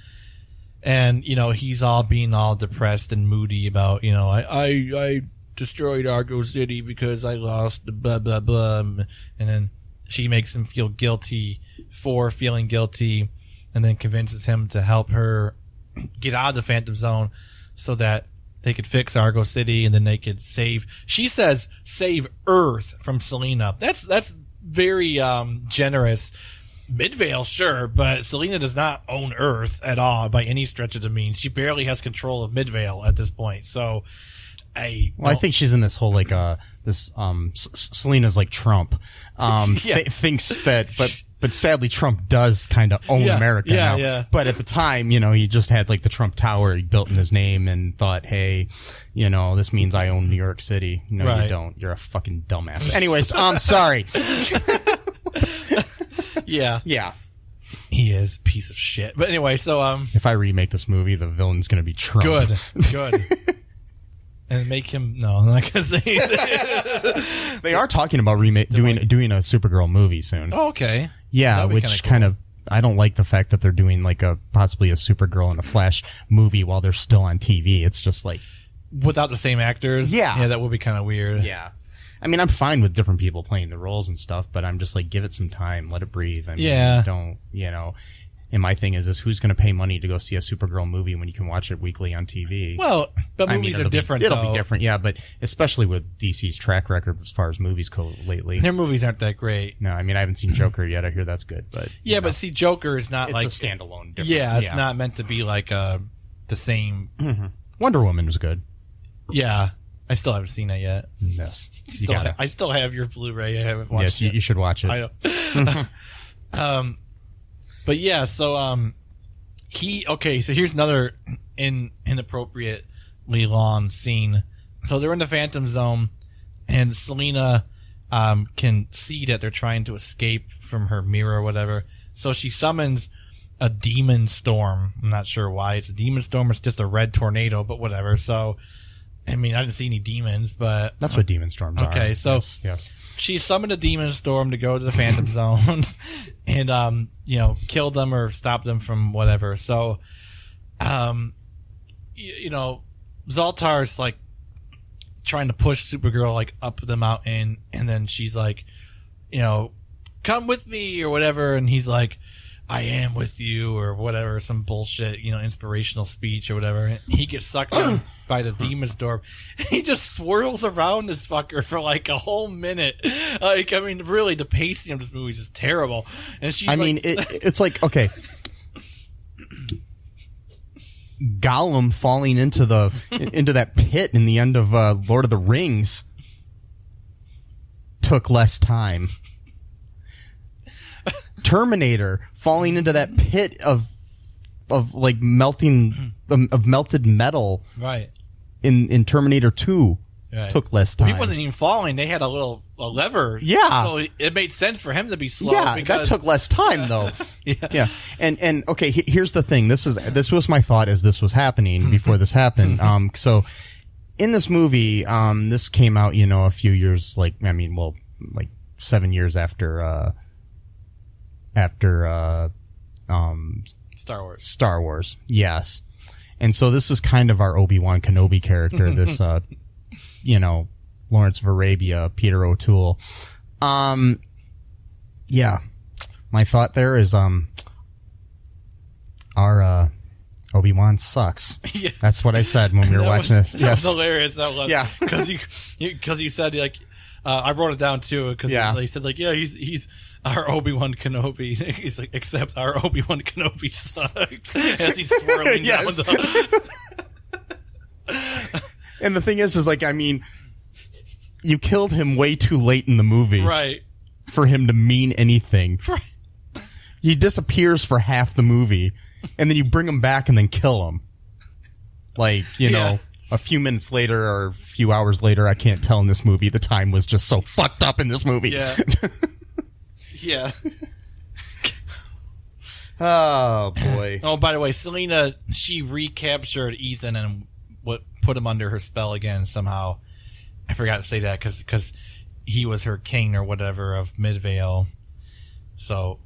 Speaker 3: and he's all being all depressed and moody about I destroyed Argo City because I lost the blah blah blah, and then she makes him feel guilty for feeling guilty, and then convinces him to help her get out of the Phantom Zone so that they could fix Argo City, and then they could save Earth from Selena. That's very generous. Midvale, sure, but Selena does not own Earth at all by any stretch of the means. She barely has control of Midvale at this point. So I
Speaker 2: think she's in this whole like Selena's like Trump thinks that, but sadly Trump does kind of own America now.
Speaker 3: Yeah.
Speaker 2: But at the time, he just had like the Trump Tower he built in his name and thought, hey, this means I own New York City. No,
Speaker 3: Right.
Speaker 2: you don't. You're a fucking dumbass. Anyways, sorry.
Speaker 3: Yeah, he is a piece of shit. But anyway, so
Speaker 2: if I remake this movie, the villain's gonna be Trump.
Speaker 3: Good. And make him I'm not gonna say anything.
Speaker 2: They are talking about doing a Supergirl movie soon.
Speaker 3: Oh, okay.
Speaker 2: Yeah,
Speaker 3: That'd be
Speaker 2: which
Speaker 3: kinda
Speaker 2: kind of I don't like the fact that they're doing like possibly a Supergirl and a Flash movie while they're still on TV. It's just like
Speaker 3: without the same actors.
Speaker 2: Yeah,
Speaker 3: that would be kind of weird.
Speaker 2: Yeah. I mean, I'm fine with different people playing the roles and stuff, but I'm just like, give it some time, let it breathe. I mean, don't, and my thing is who's going to pay money to go see a Supergirl movie when you can watch it weekly on TV?
Speaker 3: Well, but movies are different.
Speaker 2: It'll be different, yeah, but especially with DC's track record as far as movies go lately.
Speaker 3: Their movies aren't that great.
Speaker 2: No, I mean, I haven't seen Joker yet. I hear that's good, but
Speaker 3: but see, Joker is not
Speaker 2: it's
Speaker 3: like
Speaker 2: a standalone.
Speaker 3: It's not meant to be like the same.
Speaker 2: Mm-hmm. Wonder Woman was good.
Speaker 3: Yeah. I still haven't seen it yet.
Speaker 2: Yes.
Speaker 3: I still have your Blu-ray. I haven't watched it.
Speaker 2: Yes, you should watch it.
Speaker 3: I know. But yeah, so so here's another inappropriately long scene. So they're in the Phantom Zone, and Selena can see that they're trying to escape from her mirror or whatever. So she summons a demon storm. I'm not sure why it's a demon storm. It's just a red tornado, but whatever. So I mean, I didn't see any demons, but
Speaker 2: that's what demon storms are.
Speaker 3: Okay, so
Speaker 2: yes.
Speaker 3: She summoned a demon storm to go to the Phantom Zone and kill them or stop them from whatever. So Zoltar's like trying to push Supergirl like up the mountain, and then she's like, come with me or whatever, and he's like, I am with you or whatever, some bullshit, inspirational speech or whatever. And he gets sucked in by the demon storm. He just swirls around this fucker for like a whole minute. Really, the pacing of this movie is just terrible. And she's
Speaker 2: it's like, okay, Gollum falling into that pit in the end of Lord of the Rings took less time. Terminator falling into that pit of like melting of melted metal,
Speaker 3: right?
Speaker 2: In Terminator 2,
Speaker 3: right.
Speaker 2: Took less time.
Speaker 3: Well, he wasn't even falling; they had a lever.
Speaker 2: Yeah,
Speaker 3: so it made sense for him to be slow.
Speaker 2: Yeah,
Speaker 3: because...
Speaker 2: that took less time though.
Speaker 3: Yeah.
Speaker 2: And okay, here's the thing. This was my thought as this was happening before this happened. So in this movie, this came out, a few years, like 7 years after Star Wars, yes. And so this is kind of our Obi-Wan Kenobi character, this Lawrence of Arabia, Peter O'Toole. Yeah. My thought there is our Obi-Wan sucks.
Speaker 3: Yeah.
Speaker 2: That's what I said when we were watching this.
Speaker 3: That
Speaker 2: yes.
Speaker 3: was hilarious. That was,
Speaker 2: yeah.
Speaker 3: Because you said like I wrote it down too because
Speaker 2: Yeah.
Speaker 3: they said like, yeah, he's our Obi-Wan Kenobi. He's like, except our Obi-Wan Kenobi sucks. As he's swirling down
Speaker 2: Yes.
Speaker 3: the.
Speaker 2: And the thing is like, I mean, you killed him way too late in the movie
Speaker 3: Right.
Speaker 2: for him to mean anything.
Speaker 3: Right.
Speaker 2: He disappears for half the movie, and then you bring him back and then kill him. Like, you know, a few minutes later or a few hours later, I can't tell in this movie. The time was just so fucked up in this movie.
Speaker 3: Yeah. Yeah.
Speaker 2: Oh, boy.
Speaker 3: Oh, by the way, Selena, she recaptured Ethan and put him under her spell again somehow. I forgot to say that because he was her king or whatever of Midvale. So,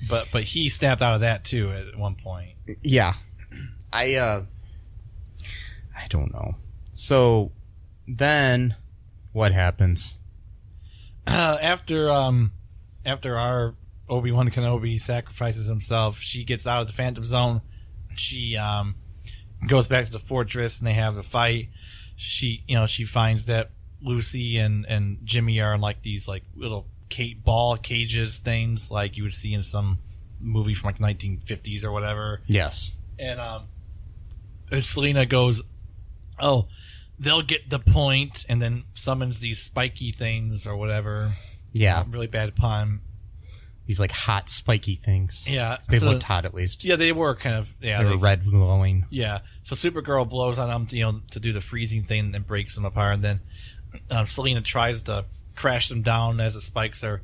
Speaker 3: but he snapped out of that too at one point.
Speaker 2: Yeah. I don't know. So, then, what happens?
Speaker 3: After our Obi-Wan Kenobi sacrifices himself, she gets out of the Phantom Zone. She goes back to the fortress and they have a fight. She finds that Lucy and Jimmy are in like these like little ball cages things like you would see in some movie from like 1950s or whatever.
Speaker 2: Yes.
Speaker 3: And Selena goes, "Oh, they'll get the point," and then summons these spiky things or whatever.
Speaker 2: Yeah.
Speaker 3: Really bad pun.
Speaker 2: These like hot, spiky things.
Speaker 3: Yeah.
Speaker 2: They
Speaker 3: so-
Speaker 2: looked hot at least.
Speaker 3: Yeah, they were kind of. Yeah,
Speaker 2: They were red glowing.
Speaker 3: Yeah. So Supergirl blows on them, to do the freezing thing and breaks them apart. And then Selena tries to crash them down as the spikes are,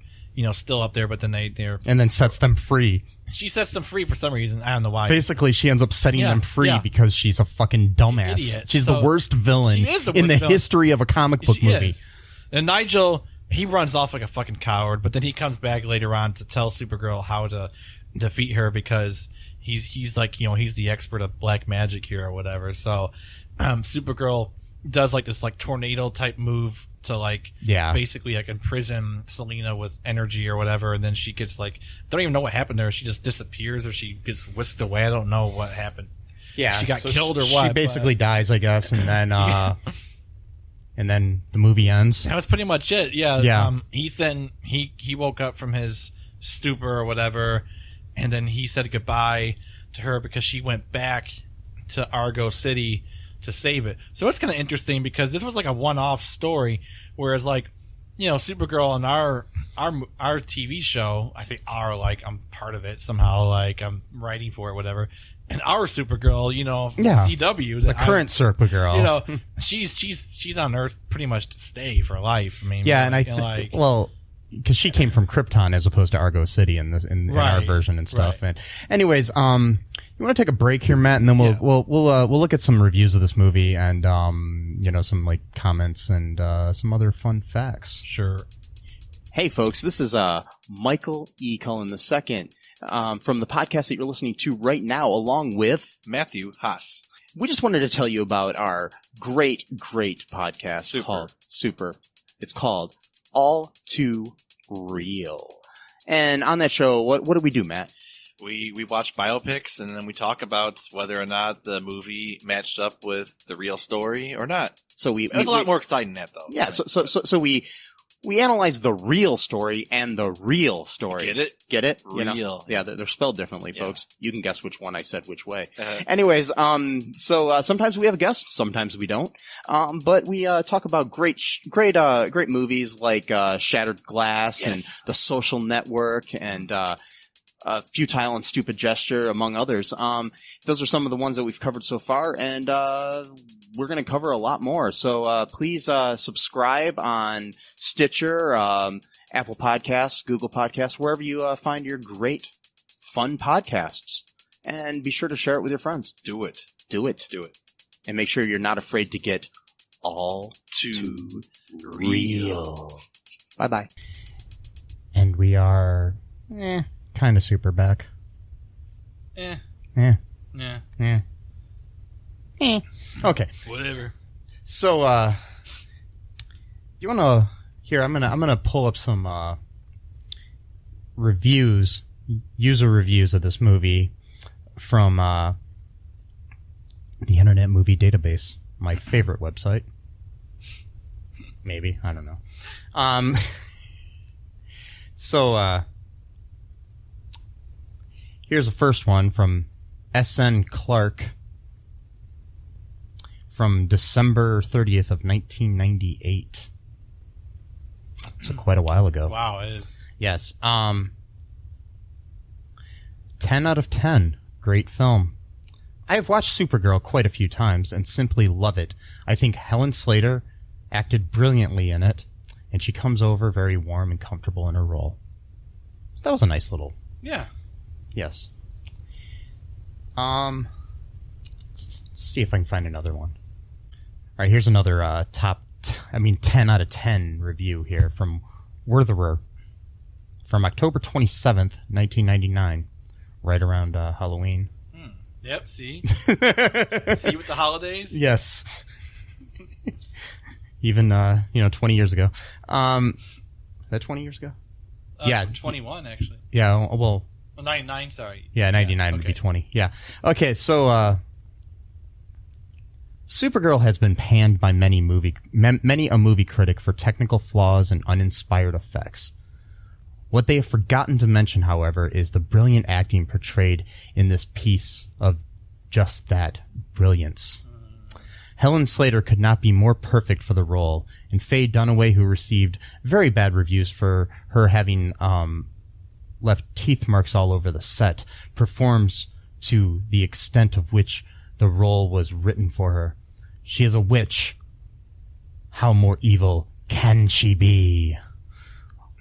Speaker 3: still up there. But then they're.
Speaker 2: And then sets them free.
Speaker 3: She sets them free for some reason. I don't know why.
Speaker 2: Basically, she ends up setting
Speaker 3: Yeah,
Speaker 2: them free
Speaker 3: yeah.
Speaker 2: because she's a fucking dumbass.
Speaker 3: Idiot.
Speaker 2: She's
Speaker 3: So-
Speaker 2: the worst villain
Speaker 3: She is the
Speaker 2: in
Speaker 3: worst
Speaker 2: the
Speaker 3: villain.
Speaker 2: history of a comic book
Speaker 3: She
Speaker 2: movie.
Speaker 3: is. And Nigel, he runs off like a fucking coward, but then he comes back later on to tell Supergirl how to defeat her because he's like, he's the expert of black magic here or whatever. So Supergirl does like this like tornado type move to like basically like imprison Selena with energy or whatever, and then she gets like, don't even know what happened to her. She just disappears or she gets whisked away. I don't know what happened.
Speaker 2: Yeah,
Speaker 3: she got
Speaker 2: so
Speaker 3: killed or
Speaker 2: she
Speaker 3: what.
Speaker 2: basically dies, I guess, and then and then the movie ends.
Speaker 3: That was pretty much it. Yeah.
Speaker 2: Yeah.
Speaker 3: Ethan, he woke up from his stupor or whatever, and then he said goodbye to her because she went back to Argo City to save it. So it's kind of interesting because this was like a one-off story, whereas like, Supergirl on our TV show, I say our like I'm part of it somehow, like I'm writing for it, whatever. And our Supergirl, CW,
Speaker 2: the current Supergirl,
Speaker 3: she's on Earth pretty much to stay for life. I mean,
Speaker 2: yeah, and I think because she came from Krypton as opposed to Argo City in our version and stuff.
Speaker 3: Right.
Speaker 2: And anyways, you want to take a break here, Matt, and then we'll look at some reviews of this movie and some like comments and some other fun facts.
Speaker 3: Sure.
Speaker 4: Hey, folks, this is Michael E. Cullen II from the podcast that you're listening to right now, along with
Speaker 5: Matthew Haas.
Speaker 4: We just wanted to tell you about our great podcast called Super. It's called All2Real. And on that show, what do we do, Matt?
Speaker 5: We watch biopics and then we talk about whether or not the movie matched up with the real story or not.
Speaker 4: So it
Speaker 5: was a lot more exciting than that, though.
Speaker 4: Yeah, so we analyze the real story and the real story.
Speaker 5: Get it?
Speaker 4: Get it?
Speaker 5: Real.
Speaker 4: Yeah, they're spelled differently, folks. You can guess which one I said which way.
Speaker 5: Uh-huh.
Speaker 4: Anyways, so sometimes we have guests, sometimes we don't. But we talk about great movies like Shattered Glass and The Social Network and Futile and Stupid Gesture, among others. Those are some of the ones that we've covered so far, and we're going to cover a lot more. So please subscribe on Stitcher, Apple Podcasts, Google Podcasts, wherever you find your great, fun podcasts. And be sure to share it with your friends.
Speaker 5: Do it.
Speaker 4: And make sure you're not afraid to get all too real. Bye-bye.
Speaker 2: And we are kind of super back. Okay.
Speaker 3: Whatever.
Speaker 2: So, you want to here? I'm gonna pull up some reviews, user reviews of this movie from the Internet Movie Database, my favorite website. Maybe. I don't know. So, here's the first one from S.N. Clark from December 30th of 1998. So quite a while ago.
Speaker 3: Wow, it is.
Speaker 2: Yes. 10 out of 10. Great film. I have watched Supergirl quite a few times and simply love it. I think Helen Slater acted brilliantly in it, and she comes over very warm and comfortable in her role. So that was a nice little...
Speaker 3: Yeah.
Speaker 2: Yes. Let's see if I can find another one. All right, here's another 10 out of 10 review here from Wertherer from October 27th, 1999, right around Halloween.
Speaker 3: Yep, see? See with the holidays?
Speaker 2: Yes. Even, 20 years ago. Is that 20 years ago? Yeah.
Speaker 3: 21, actually.
Speaker 2: Yeah, well...
Speaker 3: 99, sorry.
Speaker 2: Yeah, 99 would be 20. Yeah. Okay, so, Supergirl has been panned by many a movie critic for technical flaws and uninspired effects. What they have forgotten to mention, however, is the brilliant acting portrayed in this piece of just that brilliance. Helen Slater could not be more perfect for the role, and Faye Dunaway, who received very bad reviews for her having left teeth marks all over the set, performs to the extent of which the role was written for her. She is a witch. How more evil can she be?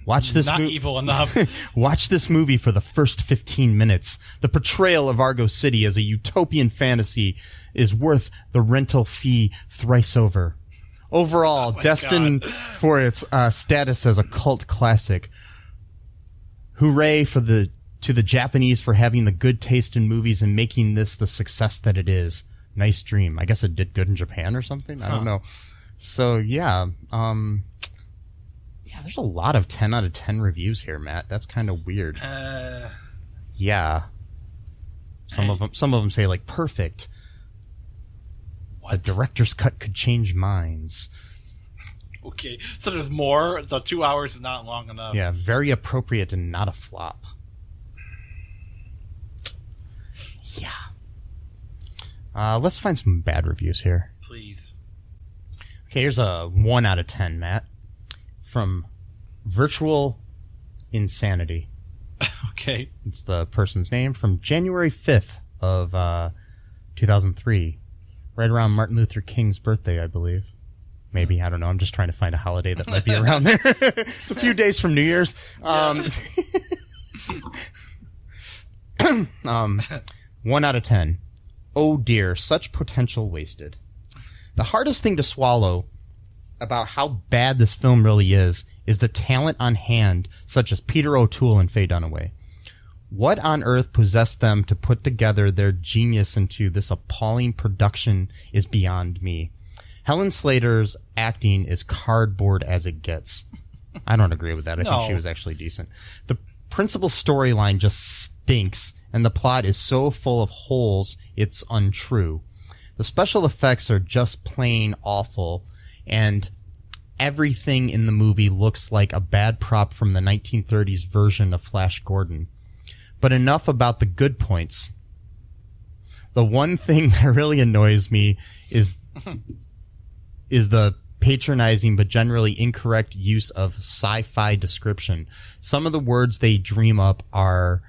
Speaker 2: Watch this
Speaker 3: Not evil enough.
Speaker 2: Watch this movie for the first 15 minutes. The portrayal of Argo City as a utopian fantasy is worth the rental fee thrice over. Overall, destined for its status as a cult classic. Hooray to the Japanese for having the good taste in movies and making this the success that it is. Nice dream. I guess it did good in Japan or something. I don't know. So yeah, there's a lot of 10 out of 10 reviews here, Matt. That's kind of weird. Yeah. Some of them say like perfect.
Speaker 3: What?
Speaker 2: The director's cut could change minds.
Speaker 3: Okay, so there's more. So 2 hours is not long enough.
Speaker 2: Yeah, very appropriate and not a flop. Yeah. Let's find some bad reviews here.
Speaker 3: Please.
Speaker 2: Okay, here's a 1 out of 10, Matt. From Virtual Insanity.
Speaker 3: Okay.
Speaker 2: It's the person's name from January 5th of 2003. Right around Martin Luther King's birthday, I believe. Maybe, I don't know. I'm just trying to find a holiday that might be around there. It's a few days from New Year's. 1 out of 10. Oh dear, such potential wasted. The hardest thing to swallow about how bad this film really is the talent on hand, such as Peter O'Toole and Faye Dunaway. What on earth possessed them to put together their genius into this appalling production is beyond me. Helen Slater's acting is cardboard as it gets. I don't agree with that. I think she was actually decent. The principal storyline just stinks, and the plot is so full of holes, it's untrue. The special effects are just plain awful, and everything in the movie looks like a bad prop from the 1930s version of Flash Gordon. But enough about the good points. The one thing that really annoys me is the patronizing but generally incorrect use of sci-fi description. Some of the words they dream up are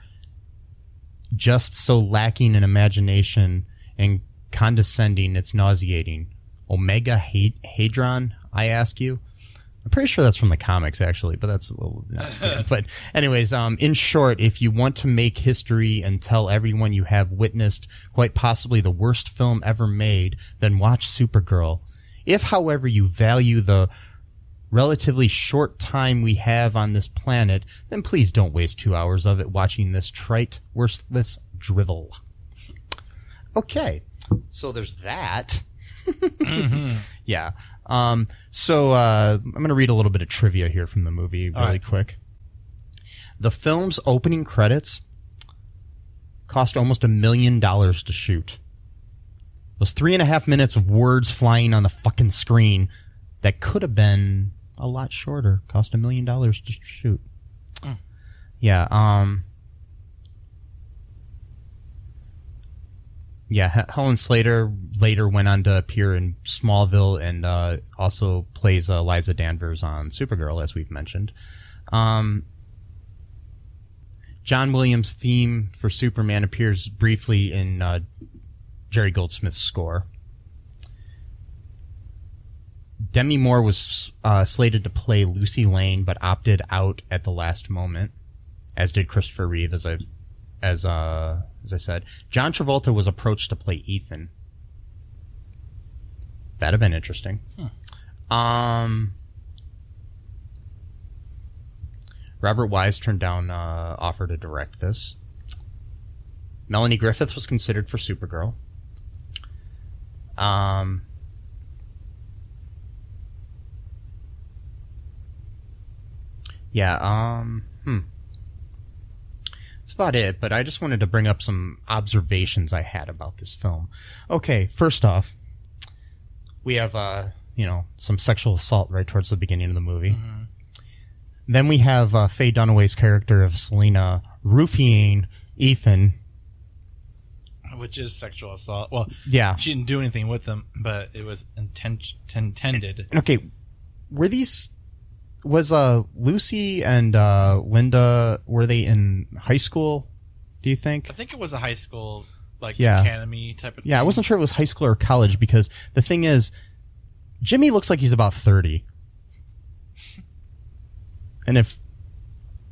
Speaker 2: just so lacking in imagination and condescending, it's nauseating. Omegahedron, I ask you? I'm pretty sure that's from the comics, actually, but that's... but anyways, in short, if you want to make history and tell everyone you have witnessed quite possibly the worst film ever made, then watch Supergirl. If, however, you value the relatively short time we have on this planet, then please don't waste 2 hours of it watching this trite, worthless drivel. Okay, so there's that. Mm-hmm. Yeah. So I'm going to read a little bit of trivia here from the movie really quick. The film's opening credits cost almost $1 million to shoot. Those 3.5 minutes of words flying on the fucking screen, that could have been a lot shorter. Cost $1 million to shoot. Yeah. Yeah, Helen Slater later went on to appear in Smallville and also plays Liza Danvers on Supergirl, as we've mentioned. John Williams' theme for Superman appears briefly in Jerry Goldsmith's score. Demi Moore was slated to play Lucy Lane, but opted out at the last moment, as did Christopher Reeve, as I said. John Travolta was approached to play Ethan. That'd have been interesting. Robert Wise turned down offer to direct this. Melanie Griffith was considered for Supergirl. That's about it, but I just wanted to bring up some observations I had about this film. Okay, first off, we have, some sexual assault right towards the beginning of the movie. Mm-hmm. Then we have Faye Dunaway's character of Selena roofing Ethan.
Speaker 3: Which is sexual assault. Well,
Speaker 2: yeah.
Speaker 3: She didn't do anything with him, but it was intended.
Speaker 2: Okay, was Lucy and Linda, were they in high school, do you think?
Speaker 3: I think it was a high school, academy type of thing.
Speaker 2: Yeah, I wasn't sure it was high school or college, because the thing is, Jimmy looks like he's about 30. And if...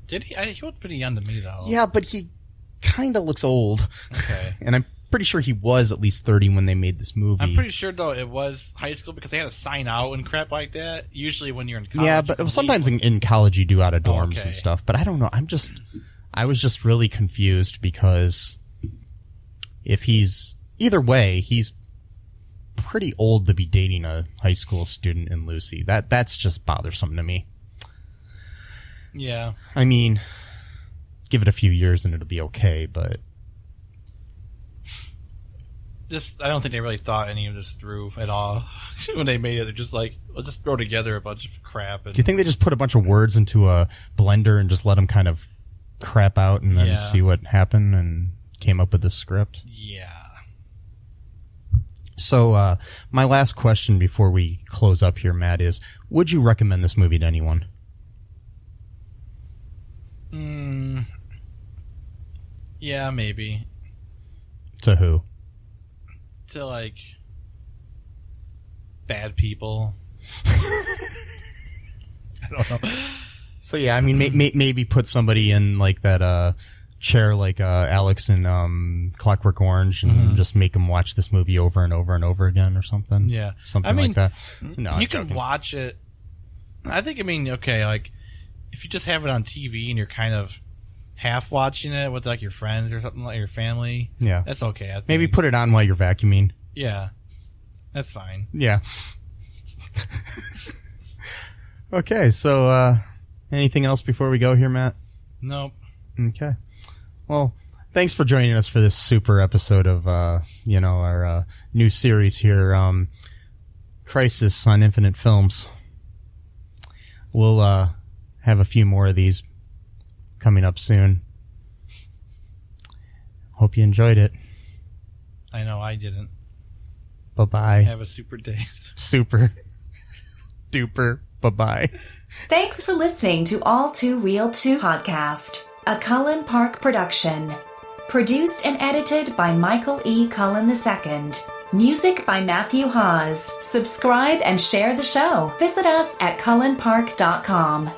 Speaker 3: Did he? He looked pretty young to me, though.
Speaker 2: Yeah, but he kind of looks old.
Speaker 3: Okay.
Speaker 2: And I'm pretty sure he was at least 30 when they made this movie.
Speaker 3: I'm pretty sure, though, it was high school because they had to sign out and crap like that. Usually when you're in college.
Speaker 2: Yeah, but sometimes in college you do out of dorms and stuff. But I don't know. I was just really confused because if he's... Either way, he's pretty old to be dating a high school student in Lucy. That's just bothersome to me.
Speaker 3: Yeah.
Speaker 2: I mean, give it a few years and it'll be okay, but...
Speaker 3: I don't think they really thought any of this through at all. When they made it, they're just like, we'll just throw together a bunch of crap.
Speaker 2: Do you think they just put a bunch of words into a blender and just let them kind of crap out and then see what happened and came up with this script?
Speaker 3: Yeah.
Speaker 2: So, my last question before we close up here, Matt, is, would you recommend this movie to anyone?
Speaker 3: Yeah, maybe.
Speaker 2: To who?
Speaker 3: To, bad people. I don't know.
Speaker 2: So, yeah, I mean, maybe put somebody in, that, chair like Alex in Clockwork Orange and just make them watch this movie over and over and over again or something.
Speaker 3: Yeah.
Speaker 2: Something like that.
Speaker 3: No, you can watch it. I think, if you just have it on TV and you're kind of half watching it with your friends or something, like your family, that's okay. I think.
Speaker 2: Maybe put it on while you're vacuuming.
Speaker 3: Yeah, that's fine.
Speaker 2: Yeah. Okay, so anything else before we go here, Matt?
Speaker 3: Nope.
Speaker 2: Okay. Well, thanks for joining us for this super episode of our new series here, Crisis on Infinite Films. We'll have a few more of these coming up soon. Hope you enjoyed it.
Speaker 3: I know I didn't.
Speaker 2: Bye-bye.
Speaker 3: Have a super day.
Speaker 2: Super duper. Bye-bye.
Speaker 9: Thanks for listening to All2ReelToo podcast, a Cullen Park production. Produced and edited by Michael E. Cullen II. Music by Matthew Hawes. Subscribe and share the show. Visit us at cullenpark.com.